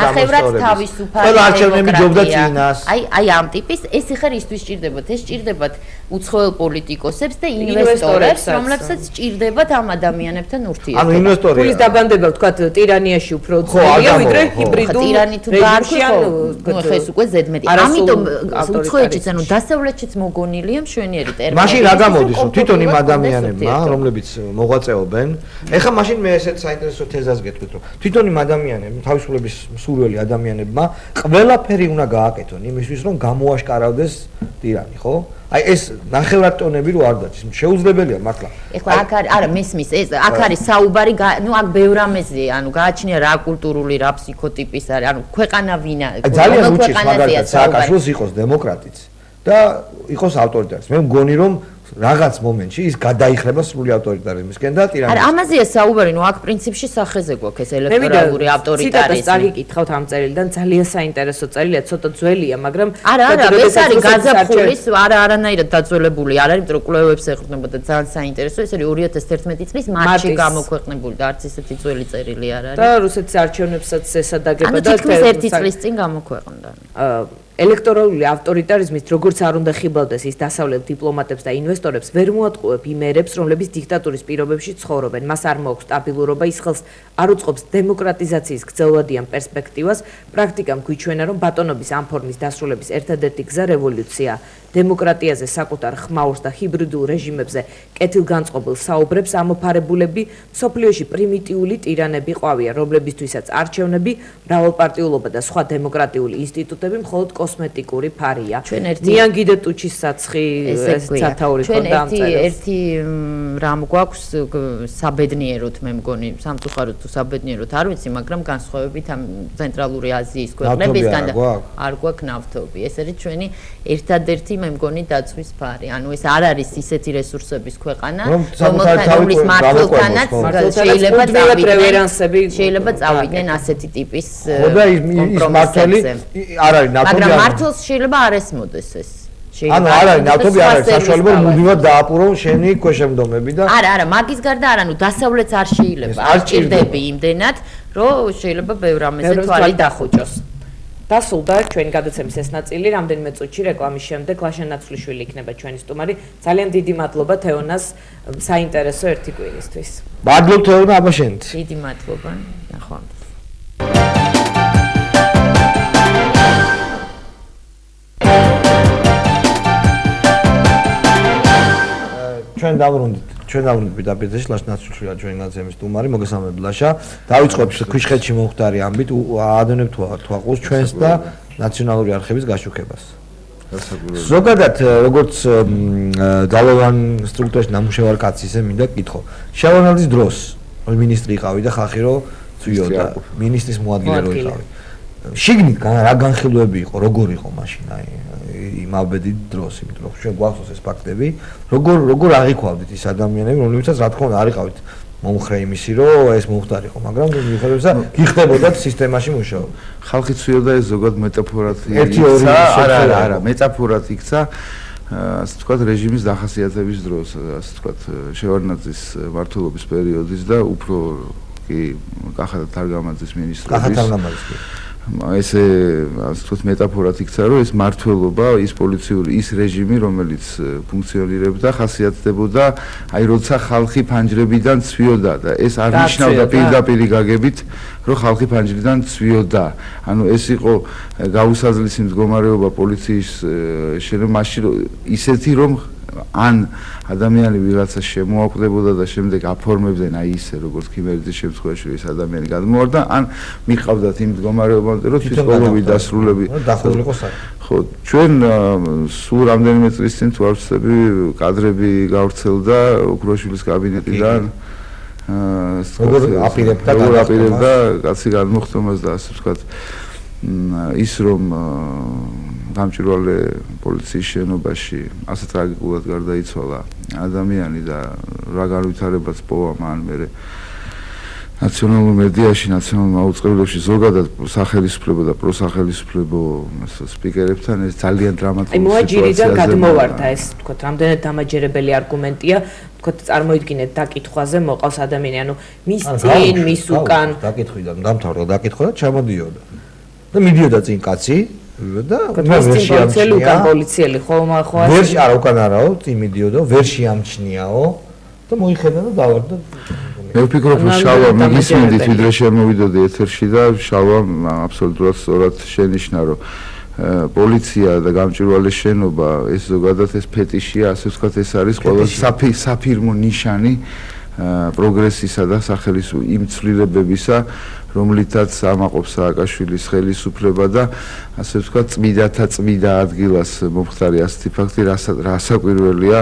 [SPEAKER 3] ნახევრად თავისუფალი
[SPEAKER 2] ყველა არჩევნები ჯობდა წინას.
[SPEAKER 3] აი ამ ტიპის ეს ხარ ისთვის სჭირდებათ, ეს სჭირდებათ უცხოელ პოლიტიკოსებს და ინვესტორებს, რომლებსაც სჭირდებათ ამ ადამიანებთან ურთიერთობა.
[SPEAKER 2] ანუ ინვესტორები
[SPEAKER 1] ფულის დაბანდება, თქვათ, ტირანიაში უფრო ძნელია, ვიდრე ჰიბრიდულ რეჟიმში,
[SPEAKER 3] ანუ ხეს უკვე ზედმეტი. ამიტომ უცხოეთშიც, ანუ დასავლეთშიც მოგონილია მშვენიერი ტერმინები.
[SPEAKER 2] მაშინ რა გამოდის, რომ თვითონ იმ ადამიანებმა, რომლებიც მოღვაწეობენ, ეხლა მაშინ მე ესეთ საინტერესო თეზას გეტყვით, რომ თვითონ იმ ადამიანებმა, თავისუფლების მსურველი ადამიანებმა ყველაფერი უნდა გააკეთონ იმისთვის, რომ გამოაშკარავდეს ტირანი, ხო? აი ეს ნახევრად ტონები რო არ დაჭის, შეუძლებელია მართლა.
[SPEAKER 3] ეხლა აქ არის, არა, მესმის, ეს აქ არის საუბარი, ნუ აქ ბევრ ამეზეა, ანუ გააჩნია რა კულტურული, რა ფსიქოტიპის არის, ანუ ქვეყანა ვინა,
[SPEAKER 2] ძალიან უჭირს მაგალითად სააკაშვილს იყოს დემოკრატიც და იყოს ავტორიტარიზმი. მე მგონი რომ რაღაც მომენტში ის გადაიხლება სრული ავტორიტარიზმისკენ და ტირანიზმისკენ.
[SPEAKER 3] არა, ამაზეა საუბარი, ნუ აქ პრინციპში სახეზე გვაქვს ეს ელექტორალური ავტორიტარიზმი.
[SPEAKER 1] ციტატას წაგიკითხავთ ამ წერილიდან, ძალიან საინტერესო წერილია, ცოტა ძველია, მაგრამ
[SPEAKER 3] არა, ეს არის გაზაფხულის, არანაირად დაძველებული არ არის, იმიტომ რომ კვლევებს ეყრდნობა და ძალიან საინტერესო, ეს არის 2011 წლის მარტში გამოქვეყნებული და არც ისეთი ძველი წერილი არ არის.
[SPEAKER 1] და რუსეთის არჩევნებსაც ესადაგება
[SPEAKER 3] და თითქმის 1 წლის წინ გამოქვეყნდა.
[SPEAKER 1] ელექტორალური ავტორიტარიზმით როგორც არ უნდა ხიბლავდეს ის დასავლელ დიპლომატებს და ინვესტორებს ვერ მოატყუებ იმ ერებს, რომლებიც დიქტატურის პირობებში ცხოვრობენ. მას არ მოაქვს სტაბილურობა, ის ხელს არ უწყობს დემოკრატიზაციის გრძელვადიან პერსპექტივას. პრაქტიკამ გვიჩვენა, რომ ბატონობის ამ ფორმის დასრულების ერთადერთი გზა რევოლუცია. დემოკრატიაზე საკუთარ ხმაურს და ჰიბრიდულ რეჟიმებზე კეთილგანწყობილ საუბრებს ამოფარებულები მსოფლიოში პრიმიტიული ტირანები ყვავიან, რომლებისთვისაც არჩევნები, მრავალპარტიულობა და სხვა დემოკრატიული ინსტიტუტები მხოლოდ კოსმეტიკური ფარია. ნიან გიდეტუჩის საცხი სათაური ქონდა ამ წერილს.
[SPEAKER 3] ერთი რამ გვაქვს საბედნიეროდ, მე მგონი, სამწუხაროდ თუ საბედნიეროდ არ ვიცი, მაგრამ განსხვავებით ამ ცენტრალური აზიის ქვეყნებისგან და არ გვაქვს ნავთობი. ეს არის ჩვენი ერთადერთი მე მგონი დაცვის ფარი. ანუ ეს არ არის ისეთი რესურსების ქვეყანა, რომლის მართლთანაც შეიძლება წავიდნენ ასეთი ტიპის
[SPEAKER 2] კომპრომისებზე. არ არის ნავთობი.
[SPEAKER 3] მაგრამ მართლს შეიძლება არ ესმოდეს ეს.
[SPEAKER 2] ანუ არ არის ნავთობი, არ არის საშუალება მუდმივად დააპურო შენი ქვეშემდომები და
[SPEAKER 3] არა, მაგის გარდა არა, ნუ დასავლეთს არ შეიძლება, არ ჭირდები იმდენად, რომ შეიძლება ბევრ ამაზე თვალი დახუჭოს.
[SPEAKER 1] დასრულდა ჩვენი გადაცემის ეს ნაწილი, რამდენიმე წუთში რეკლამის შემდეგ ლაშა ნაცვლიშვილი იქნება ჩვენი სტუმარი. ძალიან დიდი მადლობა თეონას საინტერესო ერთი კვირისთვის.
[SPEAKER 2] მადლობ თეონა, აბა შენც.
[SPEAKER 3] დიდი მადლობა. ნახვამდის.
[SPEAKER 2] ჩვენ დავბრუნდით პირდაპირ ლაშა ნაცვლიშვილი ჩვენი განაცემის სტუმარი. მოგესალმებით ლაშა. დავიწყოთ ქვიშხეთში მომხდარი ამბით, ადონებ თუ აყავს ჩვენს და ნაციონალური არქივის გაშუქებას. ზოგადად როგორც ძალოვან სტრუქტურაში ნამუშევარ კაცი ისე მინდა გითხო. შევანაძის დროს მინისტრი იყავი და ხალხი რო წვიოდა, მინისტრის მოადგილე რო იყავი. შიგნით რა განხილვები იყო, როგორ იყო მაშინ აი იმავბედი დროს, იმიტომ რომ ჩვენ გვახსოვს ეს ფაქტები, როგორ აღიქვავდით ის ადამიანები, რომლებსაც რა თქმა უნდა არ იყავით მომხრე იმისი, რომ ეს მომხდარიყო, მაგრამ მიუხედავად და გიხდებოდათ სისტემაში მუშაობა.
[SPEAKER 4] ხალხი ცვიოდა ეს ზოგად მეტაფორად იქცა, არა, მეტაფორად იქცა, ასე ვთქვათ, რეჟიმის დახასიათების დროს, ასე ვთქვათ, შევარდნაძის მმართველობის პერიოდის და უფრო კი კახა თარგამაძის მინისტრობის ესე ასე ვთქვათ მეტაფორად იქცა, რომ ეს მმართველობა, ის პოლიციური, ის რეჟიმი, რომელიც ფუნქციონირებდა, ხასიათდებოდა, აი როცა ხალხი ფანჯრებიდან ცვიოდა და ეს არ ნიშნავდა პირდაპირ გაგებით, რომ ხალხი ფანჯრიდან ცვიოდა. ანუ ეს იყო გაუსაზლისი მდგომარეობა პოლიციის შენობაში, ისეთი რომ ან ადამიანი ვიღაცა შემოაკვდებოდა და შემდეგ აფორმებდნენ აი ისე როგორც ქიმერიძის შემთხვევაში ეს ადამიანი გადმოვარდა, ან მიყავდათ იმ მდგომარეობამდე რომ თვითმკვლელობი დასრულები
[SPEAKER 2] დახურილიყო საქმე.
[SPEAKER 4] ხო, ჩვენ სულ რამდენიმე წლის წინ თუ არ ვცდები, კადრები გავრცელდა ოქროშვილის კაბინეტიდან.
[SPEAKER 2] როგორ აპირებდა
[SPEAKER 4] კაცი გადმოხტომას და ასე ვთქვათ ის რომ გამჭვირვალე პოლიციის შენობაში ასე ტრაგიკულად გარდაიცვალა ადამიანი და რა განვითარებაც პოვა მან მერე ნაციონალურ მედიაში, ნაციონალურ აუწყებლებში ზოგადად სახელისუფლებო და პროსახელისუფლებო სპიკერებთან ეს ძალიან დრამატული სიტუაცია.
[SPEAKER 1] მოაჯირიდან გადმოვარდა ეს, თქოთ, რამდენად დამაჯერებელი არგუმენტია, თქოთ, წარმოიდგინეთ დაკითხვაზე მოყავს ადამიანი, ანუ მის წინ, მის უკან.
[SPEAKER 2] დაკითხვიდან დამთავრდა დაკითხვა და ჩამოდიოდა. და მიდიოდა წინ კაცი და
[SPEAKER 1] პოლიციელი უკან პოლიციელი ხო ხო
[SPEAKER 2] ვერში არა უკან არაო წინ მიდიოდა ვერ შეამჩნიაო და მოიხედა და დავარდა.
[SPEAKER 4] მე ვფიქრობ რომ შალვა მიგისმენდით ვიდრე შემოვიდოდი ეთერში და შალვა აბსოლუტურად სწორად შენიშნა რომ პოლიცია და გამჭვირვალე შენობა ეს ზოგადად ეს ფეტიშია ასე ვთქვათ ეს არის ყველა საფირმო ნიშანი პროგრესისა და სახელისუფლების იმ ცვლილებებისა რომლითაც ამაყობს სააკაშვილის ხელისუფლება და ასე ვთქვათ წმიდათა წმიდა ადგილას მომხდარი ასეთი ფაქტი რასაკვირველია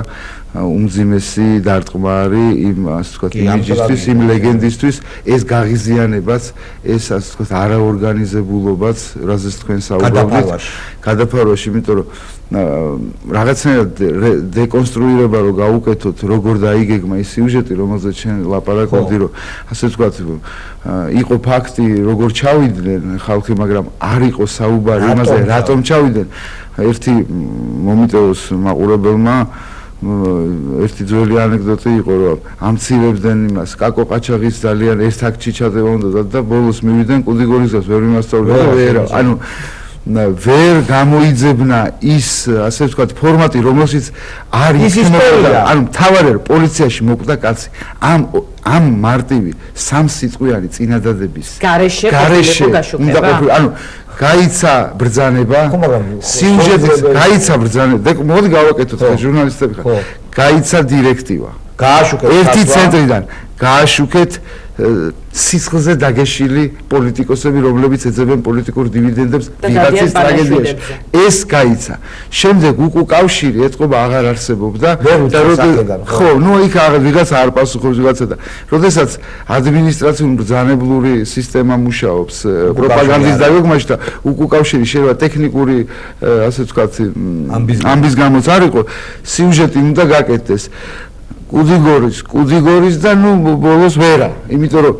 [SPEAKER 4] უმძიმესი დარტყმარი იმ ასე ვთქვათ იმიჯისთვის იმ ლეგენდისთვის ეს გაღიზიანებაც ეს ასე ვთქვათ არაორგანიზებულობაც რაზეც თქვენ საუბრობთ გადაფარვაში იმიტომ რომ რაღაცნაირად დეკონსტრუირება რო გაუკეთოთ როგორ დაიგეგმა ის სიუჟეტი რომელზეც ჩვენ ლაპარაკობდი რომ ასე ვთქვათ იყო ფაქტი როგორ ჩავიდნენ ხალხი მაგრამ არ იყო საუბარი იმაზე რატომ ჩავიდნენ ერთი მომიტევოს მაყურებელმა ერთი ძველი ანეკდოტი იყო რომ ამცირებდნენ იმას კაკო ყაჩაღის ძალიან ერთ აქ ჩიჩადება უნდა და ბოლოს მივიდნენ კუდიგორისას ვერ იმასწავლდა ვერა ანუ ვერ გამოიძებნა ის ასე ვთქვათ ფორმატი რომელშიც არის ისტორია ანუ თავარი პოლიციაში მოკვდა კაცი ამ მარტივი სამ სიტყვიანი წინადადების
[SPEAKER 1] გარეშე
[SPEAKER 4] უნდა ყოფილიყო ანუ გაიცა ბრძანება სიუჟეტი გაიცა ბრძანება მოდი გავაკეთოთ ხა ჟურნალისტები ხარ გაიცა დირექტივა
[SPEAKER 2] გააშუქეთ
[SPEAKER 4] ერთი ცენტრიდან გააშუქეთ სიცხლზე დაგეშილი პოლიტიკოსები რომლებიც ეძებენ პოლიტიკურ დივიდენდებს ვიღაცის ტრაგედიაში ეს გაიცა შემდეგ უკავშირი ეთყობა აღარ არსებობდა და ხო ნუ იქ აღარ ვიღაცა არ პასუხობს ვიღაცა და როდესაც ადმინისტრაციული ბრძანებლური სისტემა მუშაობს პროპაგანდის დაგეგმაში და უკავშირი შეიძლება ტექნიკური ასე ვთქვათ ამბის გამოც არ იყო სიუჟეტი უნდა გაკეთდეს კუდიგორის და ნუ ბოლოს ვერა იმიტომ რომ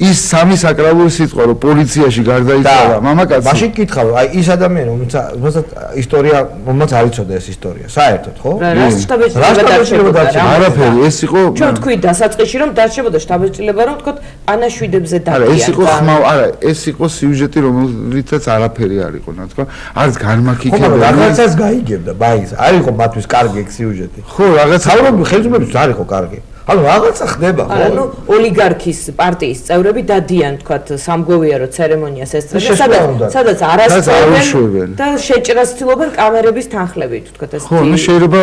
[SPEAKER 4] ის სამი საკრალური სიტყვა რომ პოლიციაში გარდაიცვალა მამაკაცი
[SPEAKER 2] მაშინ კითხავ აი ის ადამიანი რომელსაც ისტორია რომელსაც არ იცოდა ეს ისტორია საერთოდ ხო
[SPEAKER 1] რა შტაბეჭდილება
[SPEAKER 4] არაფერი ეს იყო
[SPEAKER 1] ჩვენ თქვი დასაწყისში რომ დარჩებოდა შტაბეჭდილება რომ თქო ანაშვიდებზე დადიან
[SPEAKER 4] არა ეს იყო ხმაო არა ეს იყო სიუჟეტი რომელიცაც არაფერი არ იყო რა თქო არც განმაქიქებდა
[SPEAKER 2] რაღაცას გაიგებდა ბაის არ იყო მათთვის კარგი ეგ სიუჟეტი
[SPEAKER 4] ხო რაღაცა
[SPEAKER 2] ხელისუფლებისთვის არ იყო კარგი ანუ რაღაცა ხდება ხო?
[SPEAKER 1] ანუ ოლიგარქის პარტიის წევრები დადიან თქვათ სამგოვიარო ცერემონიას ესწრებენ, სადაც არასწორებენ და შეჭრას ცდილობენ კამერების თანხლებით თქვათ ეს.
[SPEAKER 4] ხო, ну შეიძლება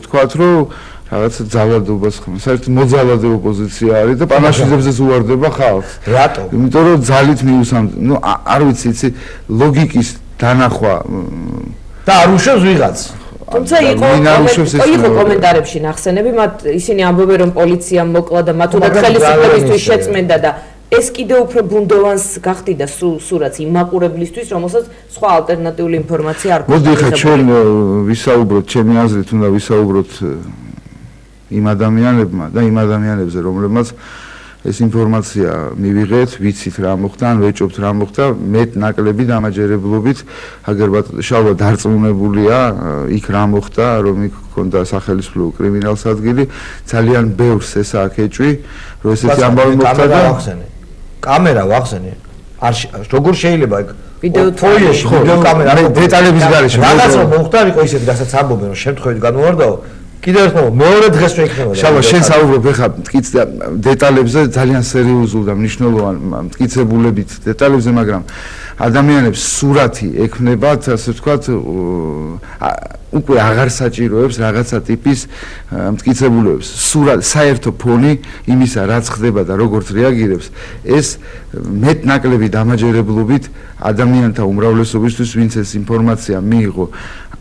[SPEAKER 4] თქვათ რომ რაღაცა ძალადობას ხმის, საერთოდ მოძალადე ოპოზიცია არის და პანაშვიძეებზეც უვარდება ხალხს.
[SPEAKER 2] რატო?
[SPEAKER 4] იმიტომ რომ ძალით მიუსამ, ну არ ვიცი, იცი ლოგიკის დანახვა
[SPEAKER 2] და არ უშვებს ვიღაც.
[SPEAKER 1] თუმცა იყო კომენტარებში ნახსენები, მათ ისინი ამბობენ რომ პოლიციამ მოკლა და მათ უნდა ხელისუფლებისთვის შეწმენდა და ეს კიდე უფრო ბუნდოვანს გახდიდა სურათს იმ მაყურებლისთვის, რომელსაც სხვა ალტერნატიული ინფორმაცია არ
[SPEAKER 4] მოდი ხა ჩვენ ვისაუბროთ, ჩემი აზრით უნდა ვისაუბროთ იმ ადამიანებმა და იმ ადამიანებზე, რომლებმაც ეს ინფორმაცია მივიღეთ, ვიცით რა მოხდა, ან ვეჭობთ რა მოხდა, მეტ ნაკლები დამაჯერებლობით, აგერბათ შალვა დარწმუნებულია, იქ რა მოხდა, რომ იქ ქონდა სახელმწიფო კრიმინალს ადგილი, ძალიან ბევრს ეს აქ ეჭვი, რომ ესეთი ამბავი მოხდა და
[SPEAKER 2] კამერა ვახსენე. არ როგორ შეიძლება
[SPEAKER 1] ვიდეო
[SPEAKER 2] ფოიეში ვიდეო კამერა
[SPEAKER 4] დეტალების გარეშე
[SPEAKER 2] რაღაცა მოხდა იყო ისეთი, რასაც ამბობენ, რომ შემთხვევით განუვარდაო. კიდევ ერთხელ მეორე დღეს შეიქნება.
[SPEAKER 4] შალვა შენ საუბრობ ხა დეტალებზე ძალიან სერიოზულ და მნიშვნელოვან მტკიცებულებით დეტალებზე, მაგრამ ადამიანებს სურათი ექნებათ, ასე ვთქვათ, უკვე აღარ საჭიროებს რაღაცა ტიპის მტკიცებულებებს. საერთო ფონი იმისა, რაც ხდება და როგორც რეაგირებს, ეს მეტნაკლები დამაჯერებლობით ადამიანთა უმრავლესობისთვის, ვინც ეს ინფორმაცია მიიღო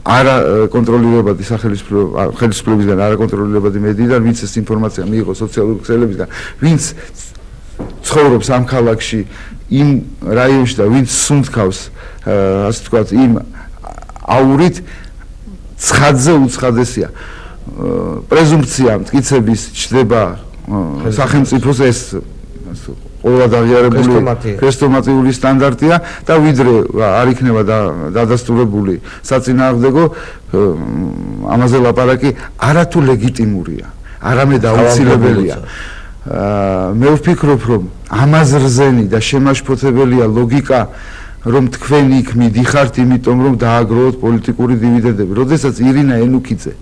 [SPEAKER 4] არა კონტროლირებადი ხელისუფლებისგან, არა კონტროლირებადი მედიიდან, ვინც ეს ინფორმაცია მიიღო სოციალური ქსელებისგან, ვინც ცხოვრობს ამ ქალაქში, იმ რაიონში და ვინც სუნთქავს, ასე ვთქვათ, იმ აურით, ცხადზე უცხადესია. პრეზუმპცია მტკიცების ჩდება სახელმწიფოს ეს ყოველად აღიარებული ქრესტომატიული სტანდარტია და ვიდრე არ იქნება დადასტურებული საწინააღმდეგო ამაზე ლაპარაკი არათუ ლეგიტიმურია, არამედ აუცილებელია. მე ვფიქრობ, რომ ამაზრზენი და შემაშფოთებელია ლოგიკა, რომ თქვენ იქ მიდიხართ, იმიტომ რომ დააგროვოთ პოლიტიკური დივიდენდები. როდესაც ირინა ენუქიძე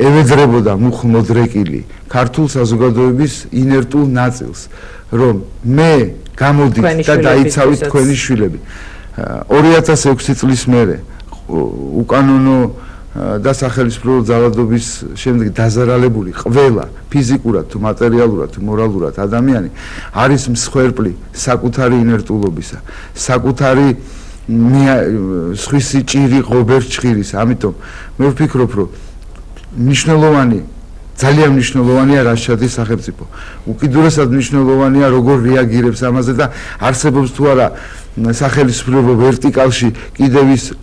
[SPEAKER 4] ევედრებოდა მუხმოდრეკილი ქართულ საზოგადოების ინერტულ ნაწილს, რომ მე გამოდით და დაიცავით თქვენი შვილები. 2006 წლის მერე უკანონო და სახელმწიფო ძალადობის შემდეგ დაზარალებული ყველა ფიზიკურად თუ მატერიალურად თუ მორალურად ადამიანი არის მსხვერპლი საკუთარი ინერტულობისა, საკუთარი სხვისი ჭირი ღობერ ჭირის. ამიტომ მე ვფიქრობ, რომ ძალიან მნიშვნელოვანია რა შედის სახელმწიფო. უკიდურესად მნიშვნელოვანია როგორ რეაგირებს ამაზე და არსებობს თუ არა სახელმწიფო ვერტიკალში კიდევ ის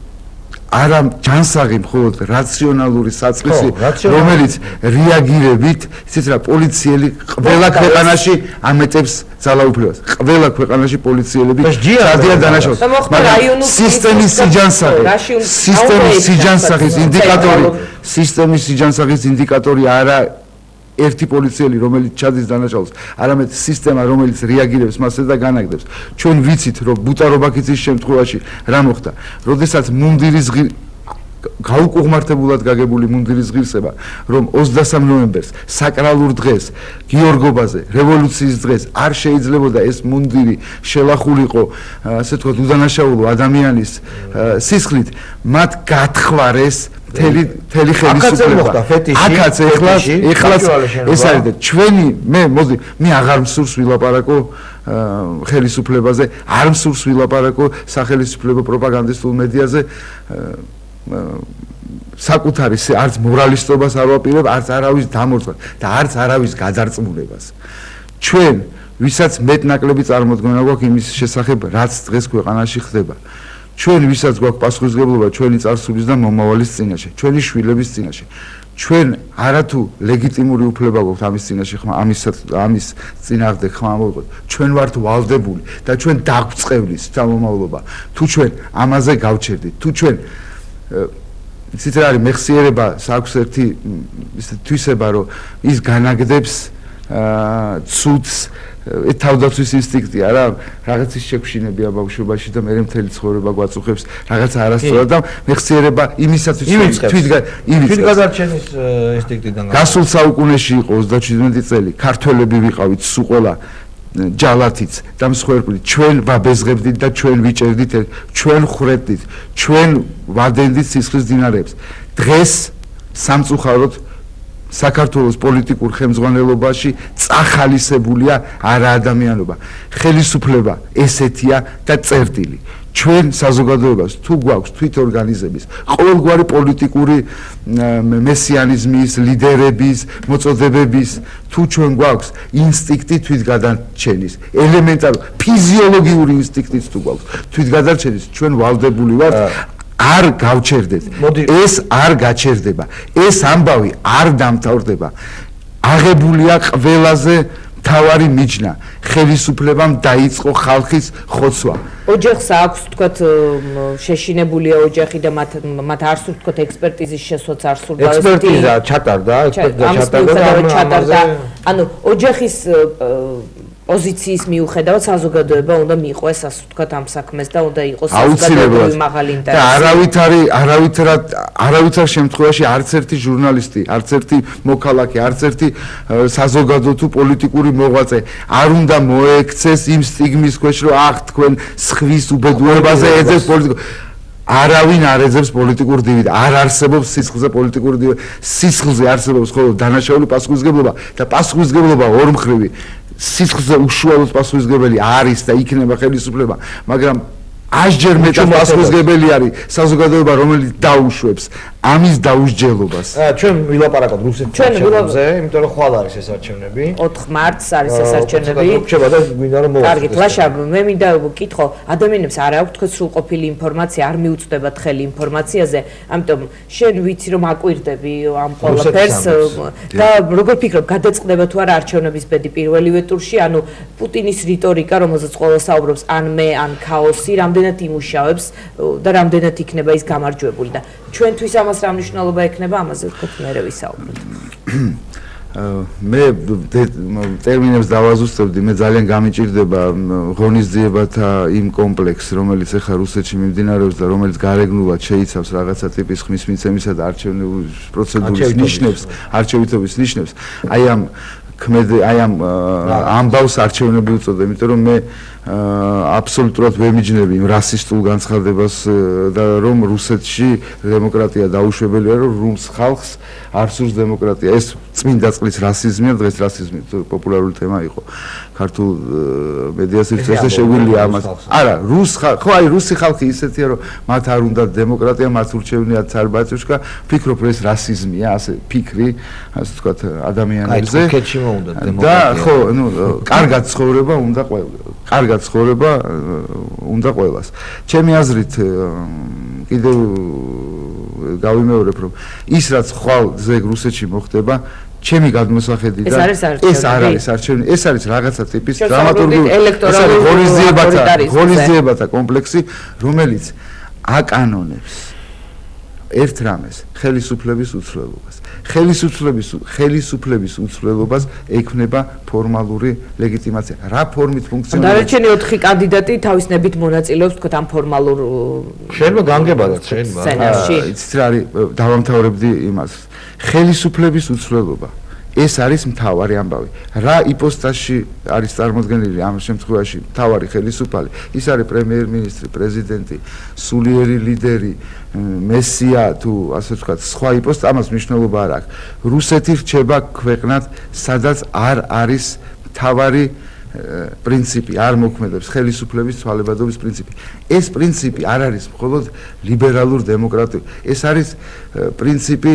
[SPEAKER 4] არა ჯანსაღი, მხოლოდ რაციონალური საწყისი, რომელიც რეაგირებით, იცით რა, პოლიციელი ყველა ქვეყანაში ამეტებს ძალაუფლებას. ყველა ქვეყანაში პოლიციელები სადიან დანაშაულს. მაგრამ სისტემის სიჯანსაღის ინდიკატორი არა ერთი პოლიციელი, რომელიც ჩადის დანაშაულს, არამედ სისტემა, რომელიც რეაგირებს მასზე და განაგდებს. ჩვენ ვიცით, რომ ბუტარობაქიცის შემთხვევაში რა მოხდა, როდესაც მუნდირის გაუკუღმართებულად გაგებული მუნდირის ღირსება, რომ 23 ნოემბერს, საკრალურ დღეს, გიორგობაზე, რევოლუციის დღეს არ შეიძლებოდა ეს მუნდირი შელახულიყო, ასე ვთქვათ, უდანაშაულო ადამიანის სისხლით, მათ გათხვარეს თელი ხელისუფლება. აქაც ეხლაც ეს არის და ჩვენი მე აღარ მსურს ვილაპარაკო ხელისუფლებაზე, არ მსურს ვილაპარაკო სახელისუფლებო პროპაგანდისტულ მედიაზე, საკუთარი არც მორალისტობას არ ვაპირებ, არც არავის დამორწმუნებას და არც არავის გადარწმუნებას. ჩვენ ვისაც მეტნაკლები წარმოდგენა გვაქვს იმის შესახებ, რაც დღეს ქვეყანაში ხდება. ჩვენ ვისაც გვაქვს პასუხისმგებლობა ჩვენი წარსულის და მომავალის წინაშე, ჩვენი შვილების წინაშე. ჩვენ არათუ ლეგიტიმური უფლება გვაქვს ამის წინაშე ამის წინააღმდეგ ხმა მოვიღოთ. ჩვენ ვართ ვალდებული და ჩვენ დაგვწყევლის თავმომავლობა. თუ ჩვენ ამაზე გავჩერდით, თუ ჩვენ იცით რა არის მეხსიერება საქვს ერთი თვისება, რომ ის განაგდებს ცუდს, თავდაცვის ინსტინქტი არა, რაღაცის შეგვშინებია ბავშვობაში და მე მთელი ცხოვრება გვაწუხებს რაღაც არასწორად და მეხსიერება იმისათვის
[SPEAKER 2] თვით გადარჩენის ინსტინქტიდან
[SPEAKER 4] გასულ საუკუნეში იყო 37 წელი, ქართველები ვიყავით სულ ყველა ჯალათიც და მსხვერპლი, ჩვენ ვაბეზღებდით და ჩვენ ვიჭერდით, ჩვენ ხრებდით, ჩვენ ვადენდით სისხლის დინარეებს. დღეს სამწუხაროდ საქართველოს პოლიტიკურ ხელმძღვანელობაში წახალისებულია არაადამიანობა. ხელისუფლება ესეთია და წერტილი. ჩვენ საზოგადოებას თუ გვაქვს თვითორგანიზების, ყოველგვარი პოლიტიკური მესიანიზმის, ლიდერების, მოწოდებების, თუ ჩვენ გვაქვს ინსტინქტი თვითგადარჩენის, ელემენტარული ფიზიოლოგიური ინსტინქტიც თუ გვაქვს თვითგადარჩენის, ჩვენ ვალდებული ვართ არ გავჩერდეთ. ეს არ გაჩერდება. ეს ამბავი არ დამთავრდება. აღებულია ყველაზე თავარი მიჯნა. ხელისუფლებამ დაიწყო ხალხის ხოცვა.
[SPEAKER 1] ოჯახს აქვს თქვათ შეშინებულია ოჯახი და მათ არ სურთ თქვათ ექსპერტიზის შესვაც არ სურდა
[SPEAKER 2] ექსპერტიზა ჩატარდა,
[SPEAKER 1] ჩატარდა. ანუ ოჯახის პოზიციის მიუხედავად საზოგადოება უნდა მიყვეს ასე ვთქვათ ამ საქმეს და უნდა იყოს საზოგადოებრივი მაღალი ინტერესი.
[SPEAKER 4] არავითარ შემთხვევაში არც ერთი ჟურნალისტი, არც ერთი მოქალაქე, არც ერთი საზოგადო თუ პოლიტიკური მოღვაწე არ უნდა მოექცეს იმ სტიგმის ქვეშ, რომ ახ თქვენ სხვის უბედურებაზე ეძებს პოლიტიკურ არავინ არ ეძებს პოლიტიკურ დივიდენდს. არ არსებობს სისხლზე პოლიტიკური დივიდენდი. სისხლზე არსებობს მხოლოდ დანაშაული პასუხისმგებლობა და პასუხისმგებლობა ორმხრივი. სისხლზე უშუალოდ პასუხისმგებელი არის და იქნება ხელისუფლება, მაგრამ ასჯერ მეტად პასუხისმგებელი არის საზოგადოება, რომელიც დაუშვებს ამის დაუსჯელობას.
[SPEAKER 2] ჩვენ ვილაპარაკოთ რუსეთის არჩევნებზე, იმიტომ რომ ხვალ არის ეს არჩევნები.
[SPEAKER 1] 4 მარტს არის ეს არჩევნები.
[SPEAKER 2] რჩება და გვინდა რომ მოვახდინოთ.
[SPEAKER 1] კარგით, ლაშა, მე მინდა ვკითხო, ადამიანებს არ აქვს თქვენ სრულყოფილი ინფორმაცია, არ მიუწვდებათ ხელი ინფორმაციაზე, ამიტომ შენ ვიცი რომ აკვირდები ამ ყველაფერს და როგორ ფიქრობ, გადაწყდება თუ არა არჩევნების ბედი პირველივე ტურში, ანუ პუტინის რიტორიკა, რომელზეც ყველა საუბრობს, ან მე, ან ქაოსი, რამდენად იმუშავებს და რამდენად იქნება ის გამარჯვებული და ჩვენთვის ამას რა მნიშვნელობა ექნება, ამაზე ვთქვათ მერე ვისაუბროთ.
[SPEAKER 4] მე ტერმინებს დავაზუსტებდი, მე ძალიან გამიჭირდება ღონისძიებათა იმ კომპლექსს, რომელიც ახლა რუსეთში მიმდინარეობს და რომელიც გარეგნულად შეიცავს რაღაცა ტიპის ხმის მიცემისა და არჩევნების პროცედურის ნიშნებს, არჩევითობის ნიშნებს. აი ამ ამბავს არჩევნები უწოდე, იმიტომ რომ მე აბსოლუტურად ვერ მიჯნები იმ რასისტულ განცხადებას და რომ რუსეთში დემოკრატია დაუშვებელია, რომ რუს ხალხს არ სურს დემოკრატია. ეს წმინდა წყლის რასიზმია, დღეს რასიზმი პოპულარული თემა იყო. ქართულ მედიას ერთ-ერთი შეგვიძლია ამას. არა, ხო აი რუსი ხალხი ისეთია, რომ მათ არ უნდა დემოკრატია, მათ ურჩევნიათ ცარ-ბატიუშკა, ფიქრობ რომ ეს რასიზმია, ასე ფიქრი, ასე ვთქვათ, ადამიანებზე. და ხო, ნუ კარგად ცხოვრება უნდა ყველას. ჩემი აზრით კიდევ გავიმეორებ, რომ ის რაც ხვალ ზეგ რუსეთში მოხდება, ჩემი გადმოსახედი და ეს არ არის არჩევნი, ეს არის რაღაცა ტიპის დრამატურგიული ღონისძიებათა კომპლექსი, რომელიც აკანონებს ერთ რამეს, ხელისუფლების უცვლელობას. ხელისუფლების უცვლელობას ექმნება ფორმალური ლეგიტიმაცია. რა ფორმით ფუნქციონირებს?
[SPEAKER 1] დანარჩენი 4 კანდიდატი თავისნებით მონაწილეობს თქვათ ამ ფორმალურ
[SPEAKER 2] შეიძლება განგებადათ
[SPEAKER 1] სცენარში.
[SPEAKER 4] იცით რა არის, დავამთავრებდი იმას. ხელისუფლების უცვლელობა ეს არის მთავარი ამბავი. რა იპოსტაში არის წარმოდგენილი ამ შემთხვევაში მთავარი ხელისუფალი? ის არის პრემიერ-მინისტრი, პრეზიდენტი, სულიერი ლიდერი, მესია თუ ასე ვთქვათ, სხვა იპოსტი, ამას მნიშვნელობა არ აქვს. რუსეთი რჩება ქვეყნად, სადაც არ არის მთავარი პრინციპი, არ მოქმედებს ხელისუფლების ცვალებადობის პრინციპი. ეს პრინციპი არ არის მხოლოდ ლიბერალურ დემოკრატიული, ეს არის პრინციპი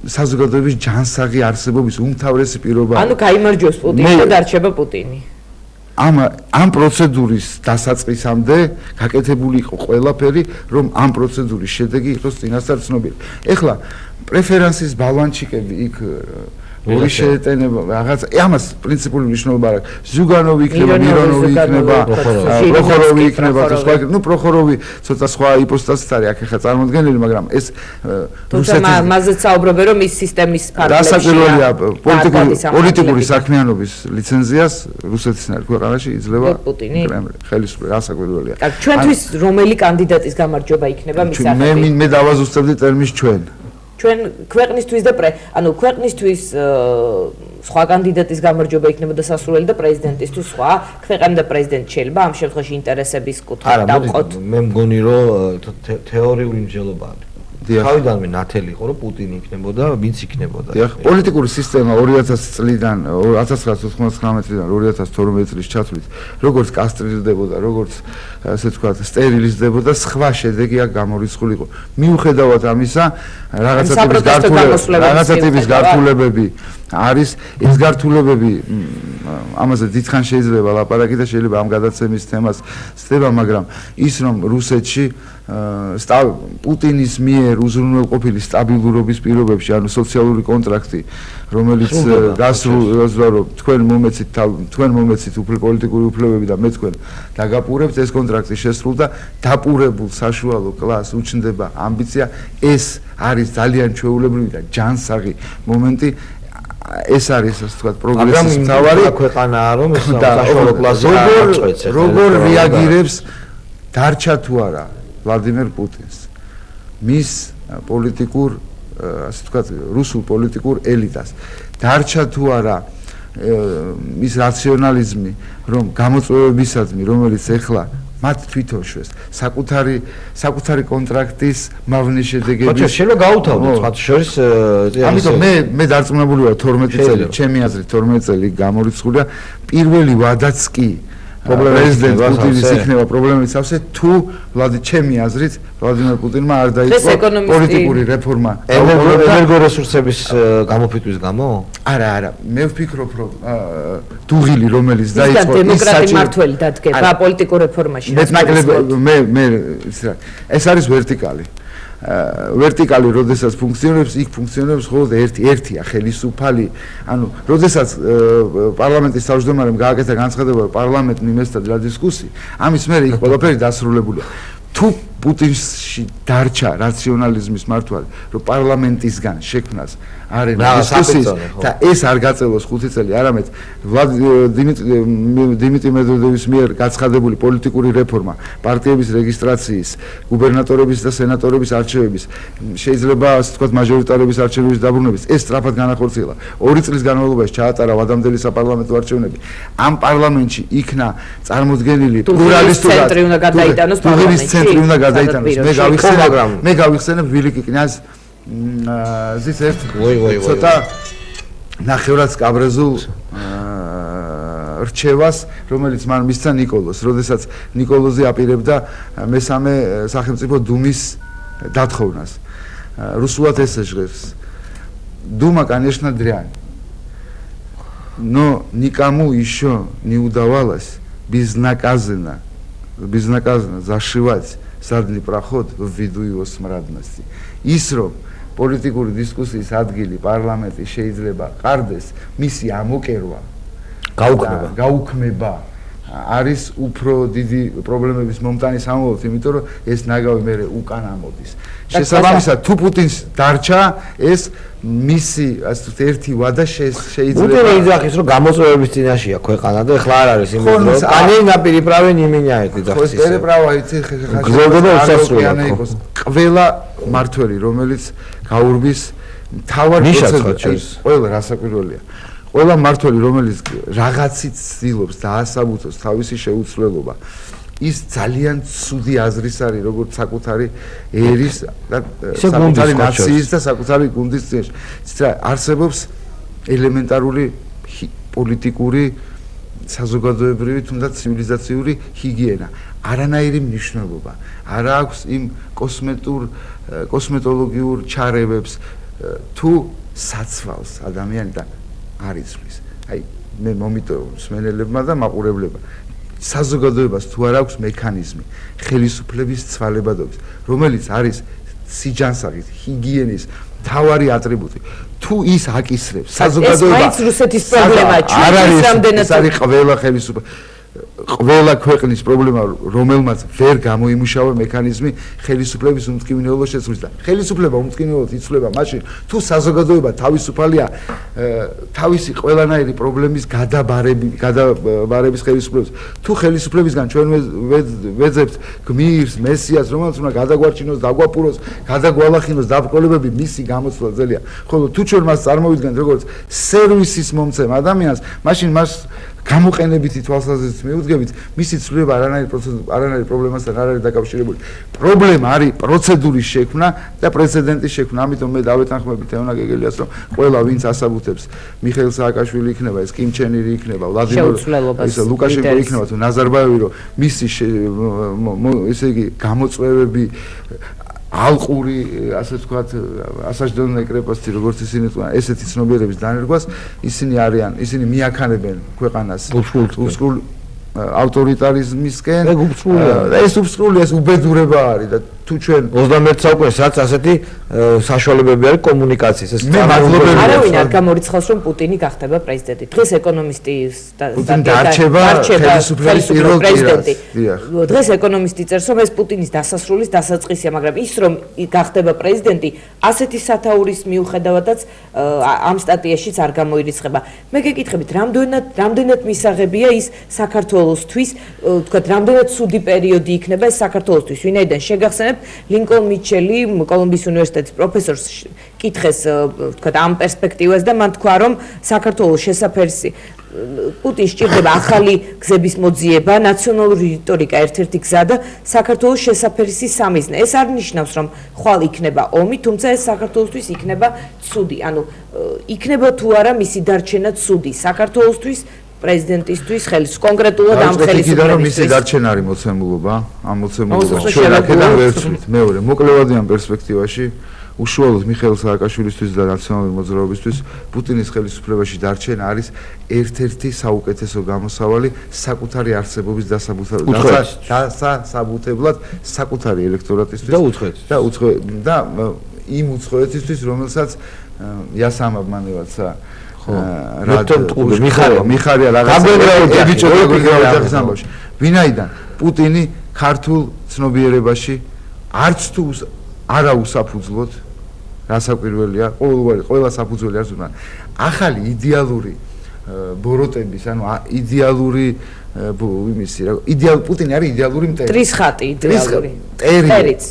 [SPEAKER 4] საზოგადოების ჯანსაღი არსებობის უმთავრესი პირობა.
[SPEAKER 1] ანუ გაიმარჯვებს პუტინი და დარჩება პუტინი.
[SPEAKER 4] ამ პროცედურის დასაწყისამდე გაკეთებული იყო ყველაფერი, რომ ამ პროცედურის შედეგი იყოს წინასწარ ცნობილი. ეხლა პრეფერენსის ბალანჩიკები იქ ორი შეეტენება რაღაც ამას პრინციპული მნიშვნელობა არ აქვს. ზუგანოვი იქნება, მირონოვი იქნება, პროხოროვი იქნება, სხვა ნუ პროხოროვი ცოტა სხვა იპოსტასიც არის აქ ახლა წარმოდგენილი, მაგრამ ეს
[SPEAKER 1] რუსეთის მასზე საუბრობენ რომ ის სისტემის ფარგლებში
[SPEAKER 4] დასაკვირველია პოლიტიკური საქმიანობის ლიცენზიას რუსეთის ქვეყანაში იძლევა
[SPEAKER 1] პუტინი
[SPEAKER 4] ხელისუფლება დასაკვირველია.
[SPEAKER 1] ჩვენთვის რომელი კანდიდატის გამარჯვება იქნება მის სახელი?
[SPEAKER 4] მე დავაზუსტებდი ტერმინს ჩვენ
[SPEAKER 1] ჩვენ ქვეყნისთვის და ანუ ქვეყნისთვის სხვა კანდიდატის გამარჯვება იქნება და სასურველი და პრეზიდენტისთვის სხვა ქვეყანა და პრეზიდენტი შეიძლება ამ შემთხვევაში ინტერესების კუთხით დავყოთ.
[SPEAKER 2] მე მგონი რომ თეორიული მსჯელობა თავიდანვე ნათელი იყო რომ პუტინი იქნებოდა, ვინც იქნებოდა.
[SPEAKER 4] დიახ, პოლიტიკური სისტემა 2000 წლიდან 1999 წლიდან 2012 წლის ჩათვლით როგორც კასტრირდებოდა, როგორც ასე ვთქვათ, სტერილიზდებოდა, სხვა შედეგი აქ გამორიცხული იყო. მიუხედავად ამისა, რაღაცა ტიპის გართულებები არის, ეს გართულებები ამაზე დიდხან შეიძლება ლაპარაკი და შეიძლება ამ გადაცემის თემას სდება, მაგრამ ის რომ რუსეთში პუტინის მიერ უზრუნველყოფილი სტაბილურობის პირობებში, ანუ სოციალური კონტრაქტი, რომელიც გასრულდა, რომ თქვენ მომეცით პოლიტიკური უფლებები და მე თქვენ დაგაპურებთ, ეს კონტრაქტი შესრულდა, დაპურებულ საშუალო კლასს უჩნდება ამბიცია, ეს არის ძალიან ჩვეულებრივი და ჯანსაღი მომენტი. ეს არის ასე ვთქვათ პროგრესის მთავარი
[SPEAKER 2] ქვეყანაა რომ ეს საშუალო კლასი აღწევს.
[SPEAKER 4] როგორ რეაგირებს დარჩა თუ არა ვლადიმერ პუტინს მის პოლიტიკურ ასე ვთქვათ რუსულ პოლიტიკურ ელიტას დარჩა თუ არა მის რაციონალიზმი რომ გამოწვევებისადმი რომელიც ეხლა მათ თვითონ შვეს საკუთარი კონტრაქტის მავნე შედეგები
[SPEAKER 2] შეიძლება გაუთავდეთ მათ შორის
[SPEAKER 4] ამიტომ მე დარწმუნებული ვარ 12 წელი ჩემი აზრით 12 წელი გამორიცხულია პირველი ვადაც კი პრეზიდენტ პუტინის იქნება პრობლემის სავსე თუ ჩემი აზრით ვლადიმერ პუტინმა არ დაიწყო პოლიტიკური რეფორმა
[SPEAKER 2] ენერგორესურსების გამოფიტვის გამო?
[SPEAKER 4] არა, მე ვფიქრობ რომ დუღილი რომელიც დაიწყო ის
[SPEAKER 1] დემოკრატი მართველი დადგება პოლიტიკურ რეფორმაში.
[SPEAKER 4] მე ეს არის ვერტიკალი. ვერტიკალი როდესაც ფუნქციონირებს, იქ ფუნქციონირებს მხოლოდ ერთია ხელისუფალი. ანუ როდესაც პარლამენტის თავმჯდომარემ გააკეთა განცხადება, რომ პარლამენტი მისცა для დისკუსი, ამის მერე იქ ყველაფერი დასრულებულია. თუ პუტინში დარჩა რაციონალიზმის მართვალი, რომ პარლამენტისგან შექმნას არენა დისკუსიის და ეს არ გაწელოს 5 წელი, არამედ დიმიტრი მედვედევის მიერ გაცხადებული პოლიტიკური რეფორმა, პარტიების რეგისტრაციის, გუბერნატორების და სენატორების არჩევების, შეიძლება ასე ვთქვათ მაჟორიტარების არჩევების დაბრუნების, ეს სწრაფად განახორციელა. 2 წლის განმავლობაში ჩაატარა ვადამდელი საპარლამენტო არჩევნები. ამ პარლამენტში იქნა წარმოდგენილი პლურალისტურად
[SPEAKER 1] ცენტრი უნდა გადაიტანოს პარლამენტში.
[SPEAKER 4] ცენტრი უნდა გადაიტანოს. მე გავიხსენებ ვილიკი კნაზ ზის ერთ ცოტა ნახევრად სკაბრეზულ რჩევას, რომელიც მან მისცა ნიკოლოს, როდესაც ნიკოლოზი აპირებდა მესამე სახელმწიფო დუმის დათხოვნას. რუსულად ესე ჟღერს. Дума, конечно, дрянь. Но никому еще не удавалось безнаказанно зашивать садный проход в виду его смрадности. ის რომ პოლიტიკური დისკუსიის ადგილი პარლამენტი შეიძლება ყარდეს, მისი ამოკერვა გაუქმება არის უფრო დიდი პრობლემების მომტანი სამოვლოდ, იმიტომ რომ ეს ნაგავი მერე უკან ამოდის. შესაბამისად, თუ პუტინს დარჩა ეს მისი ასე ვთქვათ ერთი ვადა შეიძლება
[SPEAKER 2] პუტინი იძახის რომ გამოწვევების წინაშეა ქვეყანა და ეხლა არ არის იმედი რომ კანე ნაპირი pravе не меняет იძახის
[SPEAKER 4] ისე. ეს პრავა იცი
[SPEAKER 2] გრძელდება უსასრულოდ.
[SPEAKER 4] ყველა მართველი რომელიც გაურბის თავად პროცესს ყველა რასაკვირველია. ყველა მართველი რომელიც რაღაცით ცდილობს დაასაბუთოს თავისი შეუცვლელობა ის ძალიან ცუდი აზრის არის როგორც საკუთარი ერის და საკუთარი ნაციის და საკუთარი გუნდის წინაშე. არსებობს ელემენტარული პოლიტიკური საზოგადოებრივი თუნდაც ცივილიზაციური ჰიგიენა. არანაირი მნიშვნელობა არ აქვს იმ კოსმეტოლოგიურ ჩარევებს თუ საცვალს ადამიანიდან არ იცვლის. აი მე მომიტოვე მსმენელებმა და მაყურებლებმა საზოგადოებას თუ არ აქვს მექანიზმი ხელისუფლების ცვალებადობის, რომელიც არის სიჯანსაღის ჰიგიენის მთავარი ატრიბუტი. თუ ის აკისრებს საზოგადოებას,
[SPEAKER 1] ეს მაინც რუსეთის პრობლემაა, ჩვენთვის რამდენად
[SPEAKER 4] არის ყველა ხელისუფლება ყველა ქვეყნის პრობლემა, რომელმაც ვერ გამოიმუშავა მექანიზმი ხელისუფლების უმტკივნეულობის შეცვლის და ხელისუფლება უმტკივნეულად იცვლება მაშინ, თუ საზოგადოება თავისუფალია თავისი ყველანაირი პრობლემის გადაბარების ხელისუფლებას. თუ ხელისუფლებისგან ჩვენ ვეძებთ გმირს, მესიას, რომელსაც უნდა გადაგვარჩინოს, დაგვაპუროს, გადაგვალახინოს დაბრკოლებები, მისი გამოცვლა ძელია. ხოლო თუ ჩვენ მას წარმოვიდგენთ როგორც სერვისის მომცემ ადამიანს, მაშინ მას გამოყენებითი თვალსაზრისით მივუძგებით, მისი ცვლილება არანაირი პრობლემასთან არ არის დაკავშირებული. პრობლემა არის პროცედურის შექმნა და პრეცედენტის შექმნა. ამიტომ მე დავეთანხმები თეონა გეგელიას, რომ ყველა ვინც ასაბუთებს მიხეილ სააკაშვილი იქნება, ეს კიმ ჩენ ირი იქნება, ვლადიმერ ლუკაშენკო იქნება თუ ნაზარბაევი, რომ მისი ესე იგი გამოწვევები ალყური, ასე ვთქვათ, ასაჯდომნაირ კრეპასტი, როგორც ისინი თქვა, ესეთი ცნობიერების დანერგვას, ისინი მიაქანებენ ქვეყანას უსკრულ ავტორიტარიზმისკენ. ეს უსკრული, ეს უბედურება არის და თუ ჩვენ
[SPEAKER 2] 21 საუკუნეში რაც ასეთი საშუალებები არის კომუნიკაციის, ეს
[SPEAKER 1] არავინ არ გამორიცხავს, რომ პუტინი გახდება პრეზიდენტი. დღეს ეკონომისტი
[SPEAKER 4] დარჩება ხელისუფლების პირველ
[SPEAKER 1] პრეზიდენტი. დღეს ეკონომისტი წერს, რომ ეს პუტინის დასასრულის დასაწყისია, მაგრამ ის რომ გახდება პრეზიდენტი, ასეთი სათაურის მიუხედავადაც ამ სტატიაშიც არ გამოირიცხება. მე გეკითხებით, რამდენად მისაღებია ის საქართველოსთვის, თქვათ, რამდენად ცუდი პერიოდი იქნება ეს საქართველოსთვის, ვინაიდან შეგახსენებთ ლინკოლნ მიჩელი, კოლუმბიის უნივერსიტეტის პროფესორს კითხეს, თქვათ, ამ პერსპექტივას და მან თქვა, რომ საქართველოს შესაფერისი პუტინს სჭირდება ახალი გზების მოძიება, ნაციონალური რიტორიკა ერთ-ერთი გზა და საქართველოს შესაფერისი სამიზნე. ეს არ ნიშნავს, რომ ხვალ იქნება ომი, თუმცა ეს საქართველოსთვის იქნება ცუდი. ანუ იქნება თუ არა მისი დარჩენა ცუდი საქართველოსთვის, პრეზიდენტისთვის, კონკრეტულად ამ ხელისუფლებისთვის.
[SPEAKER 4] მისი დარჩენა არის მოცემულობა, ამ მოცემულობას ჩვენ აქედან ვერ ვცვლით. მეორე, მოკლევადიან პერსპექტივაში უშუალოდ მიხეილ სააკაშვილისთვის და ნაციონალური მოძრაობისთვის პუტინის ხელისუფლებაში დარჩენა არის ერთ-ერთი საუკეთესო გამოსავალი საკუთარი არსებობის დასაბუთებლად საკუთარი ელექტორატისთვის და იმ უცხოეთისთვის, რომელსაც იასამაბ მანევაცა მიხარია რაღაცა ვინაიდან პუტინი ქართულ ცნობიერებაში არც თუ არა უსაფუძვლოდ რასაკვირველია ყველა საფუძველი არის უნდა ახალი იდეალური ბოროტების ანუ იდეალური იმისი რა პუტინი არის იდეალური მტერი
[SPEAKER 1] ტრის ხატი იდეალური
[SPEAKER 4] ტერიც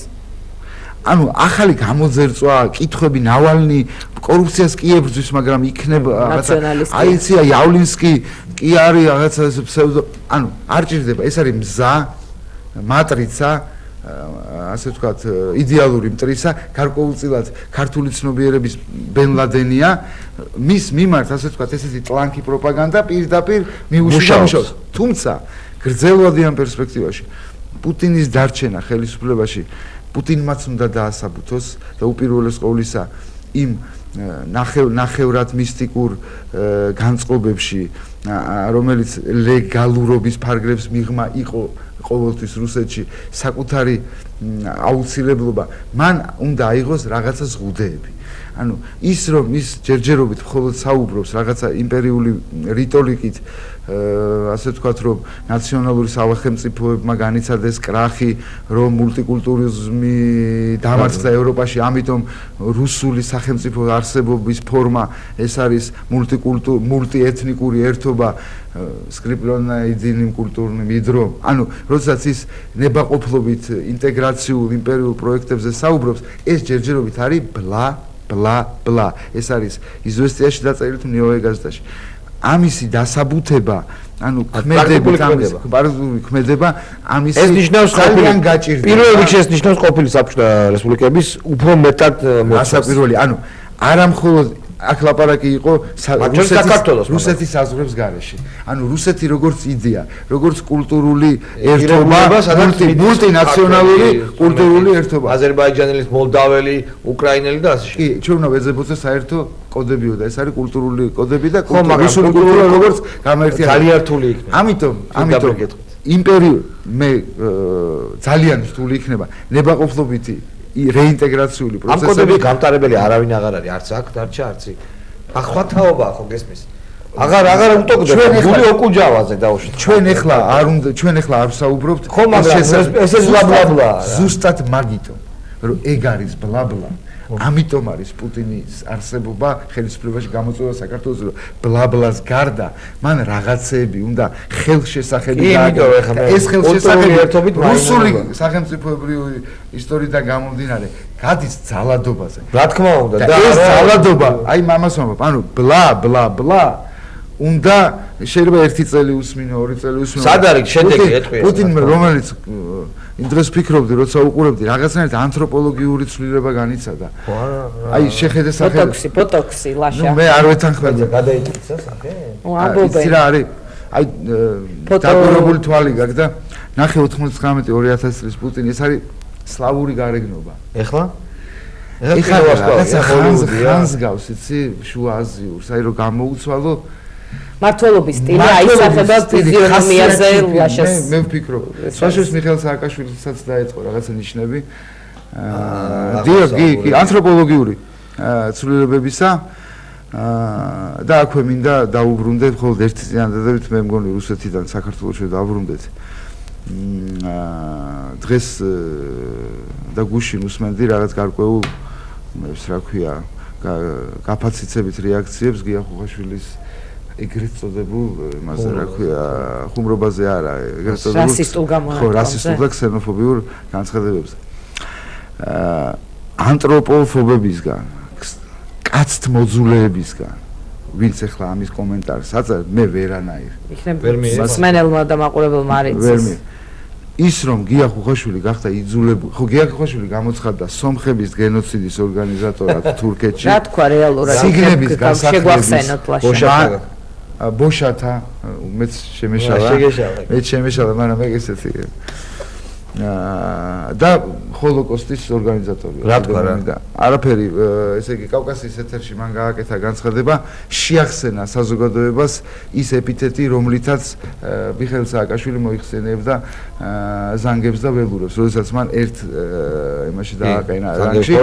[SPEAKER 4] ანუ ახალი გამოძერწვა, კითხვები, ნავალნი, კორუფციას კი ებრძვის, მაგრამ იქნება რაღაცა აიცია იავლინსკი კი არის რაღაცა ფსევდო, ანუ არ ჭირდება, ეს არის მზა, მატრიცა, ასე ვთქვათ, იდეალური მტრისა, გარკვეულწილად ქართული ცნობიერების ბენ ლადენია, მის მიმართ, ასე ვთქვათ, ესეთი ტლანქი პროპაგანდა პირდაპირ მიუშავს. თუმცა, გრძელვადიან პერსპექტივაში, პუტინის დარჩენა ხელისუფლებაში პუტინმაც უნდა დაასაბუთოს და უპირველეს ყოვლისა იმ ნახევრად მისტიკურ განწყობებში, რომელიც ლეგალურობის ფარგლებს მიღმა იყო ყოველთვის რუსეთში საკუთარი აუცილებლობა, მან უნდა აიღოს რაღაცა ზღუდეები. ანუ ის რომ ის ჯერჯერობით მხოლოდ საუბრობს რაღაცა იმპერიული რიტორიკით, ასე ვთქვათ, რომ ნაციონალური სახელმწიფოებმა განიცადეს კრახი, რომ მულტიკულტურიზმი დამარცხდა ევროპაში, ამიტომ რუსული სახელმწიფო არსებობის ფორმა ეს არის მულტიეთნიკური ერთობა სკრიპლონაიდინიმ კულტურნიმ იდრო. ანუ როდესაც ის ნებაყოფლობით ინტეგრაციულ იმპერიულ პროექტებზე საუბრობს, ეს ჯერჯერობით არის ბლა. ეს არის იზვესტიაში დაწერილი თუ ნიუ-იორკ გაზეთაში. ამისი დასაბუთება, ანუ ქმედება, ამისი
[SPEAKER 2] ეს ნიშნავს
[SPEAKER 4] ძალიან გაჭირდება.
[SPEAKER 2] პირველ რიგში ეს ნიშნავს ყოფილი საბჭოთა რესპუბლიკების უფრო მეტად
[SPEAKER 4] მოსწავლე. პირველი, ანუ არა მხოლოდ აქ ლაპარაკი იყო რუსეთის საზღვრების გარეშე. ანუ რუსეთი როგორც იდეა, როგორც კულტურული ერთობა, მულტინაციონალური კულტურული ერთობა.
[SPEAKER 2] აზერბაიჯანელი, მოლდაველი, უკრაინელი და ასე
[SPEAKER 4] კი, ჩვენ უნდა ვეძებოდეთ საერთო კოდებიო და ეს არის კულტურული კოდები და რუსული კულტურა როგორც გამაერთიანებელი.
[SPEAKER 2] ძალიან რთული იქნება.
[SPEAKER 4] ამიტომ იმპერია მე ძალიან რთული იქნება ნებაყოფლობითი რეინტეგრაციული პროცესები.
[SPEAKER 2] ამ კოდები გამტარებელი არავინ აღარ არის, არც აქ დარჩა, არც იქ. ახვათაობაა ხო გესმის? აღარ უტოგდება. გული ოკუჯავაზე დაუშვით.
[SPEAKER 4] ჩვენ ეხლა არ ვსაუბრობთ.
[SPEAKER 2] ხო, მაგრამ ეს ბლა.
[SPEAKER 4] ზუსტად მაგიტომ, რომ ეგ არის ბლა. ამიტომ არის პუტინის არსებობა ხელისუფლებაში გამოწვევა საქართველოს ბლაბლას გარდა მან რაღაცეები უნდა ხელშესახები
[SPEAKER 2] გააკეთა
[SPEAKER 4] ეს ხელშესახები რუსული სახელმწიფოებრივი ისტორიიდან გამომდინარე გადის ძალადობაზე
[SPEAKER 2] რა თქმა უნდა
[SPEAKER 4] და ეს ძალადობა აი მამას ვამბობ ანუ ბლა უნდა შეიძლება 1 წელი უსმინო, 2 წელი უსმინო.
[SPEAKER 2] სად არის შედეგი ეტყვია?
[SPEAKER 4] პუტინმა რომელიც იმ დროს ფიქრობდი, როცა უყურებდი, რაღაცნაირად ანთროპოლოგიური ცვლილება განიცადა. აი, შეხედე სახე.
[SPEAKER 1] ბოტოქსი, ლაშა.
[SPEAKER 4] ნუ მე არ ვეთანხმები.
[SPEAKER 2] გადაიწიცა სახე?
[SPEAKER 1] ამბობენ.
[SPEAKER 4] იცი რა არის? აი, დაკვირვებული თვალი გაქვს და ნახე 99-2000 წლის პუტინი, ეს არის სლავური გარეგნობა.
[SPEAKER 2] ეხლა?
[SPEAKER 4] ეხლა რაღაცა ხანს გავს, იცი, შუა აზიურს, აი რომ გამოუცვალო
[SPEAKER 1] მართლობის სტილი აისახება ფიზიონომიაზე ლაშას.
[SPEAKER 4] მე ვფიქრობ, საშუს მიხეილ სააკაშვილისაც დაეწყო რაღაცა ნიშნები. კი, ანთროპოლოგიური ცვლილებებისა და აქვე მინდა დაუბრუნდე მხოლოდ ერთი წინადადებით, მე მგონი რუსეთიდან საქართველოში დავბრუნდეთ. დღეს და გუშინ უსმენდი რაღაც გარკვეულ რა ქვია გაფაციცებით რეაქციებს გია ხუხაშვილის ეგრეთ წოდებულ იმაზე რა ქვია ხუმრობაზე არა ეგრეთ წოდებულ
[SPEAKER 1] რასისტულ გამონათვალზე
[SPEAKER 4] ხო რასისტულ და ქსენოფობიურ განცხადებებზე ანთროპოფობებისგან კაცთ მოძულეებისგან ვინც ახლა ამის კომენტარს აწერს მე ვერანაირ
[SPEAKER 1] იქნება მსმენელმა და მაყურებელმა არ იცის
[SPEAKER 4] ის რომ გია ხუხაშვილი გახდა იძულებული ხო გია ხუხაშვილი გამოცხადდა სომხების გენოციდის ორგანიზატორად თურქეთში
[SPEAKER 1] რა თქვა რეალურად
[SPEAKER 4] სიგნების
[SPEAKER 1] შეგვახსენოთ ლაშა
[SPEAKER 4] ბოშათა მეც შემეშალა მაგრამ მე ესეთი და ჰოლოკოსტის ორგანიზატორი
[SPEAKER 2] რა თქვა რა
[SPEAKER 4] არაფერი ესე იგი კავკასიის ეთერში მან გააკეთა განცხადება შეახსენა საზოგადოებას ის ეპითეტი რომლითაც მიხეილ სააკაშვილი მოიხსენებდა ზანგებს და ველურებს როდესაც მან ერთ იმაში დააყენა რანგში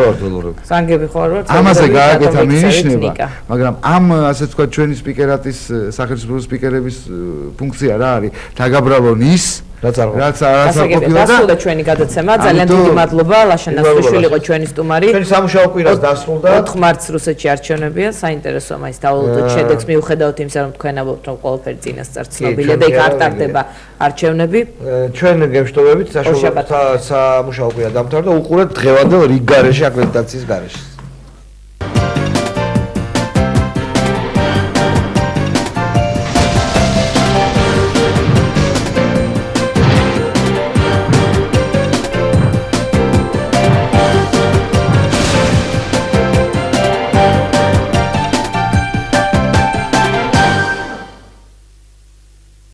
[SPEAKER 1] ზანგები ხო არ ვარ
[SPEAKER 4] ამაზე გააკეთა მინიშნება მაგრამ ამ ასე თქვა ჩვენი სპიკერატის სახელმწიფო სპიკერების ფუნქცია რა არის დაგაბრალონ ის რაც არასაკუთრებია
[SPEAKER 1] დასრულდა ჩვენი გადაცემა ძალიან დიდი მადლობა ლაშა ნასტიშვილი იყო ჩვენი სტუმარი
[SPEAKER 2] ჩვენი სამუშაო კვირას დასრულდა
[SPEAKER 1] 4 მარტს რუსეთში არჩევნებია საინტერესოა მაინც დავალოთ შედეგს მიუხედავად იმისა რომ თქვენ ამბობთ რომ ყველაფერი წინასწარ ცნობილია და იქ არ ტარდება არჩევნები
[SPEAKER 2] ჩვენ გემშვიდობებით სამუშაო კვირა დამთავრდა უყურეთ დღევანდელ რიგ გარეშე აკრედიტაციის გარეშე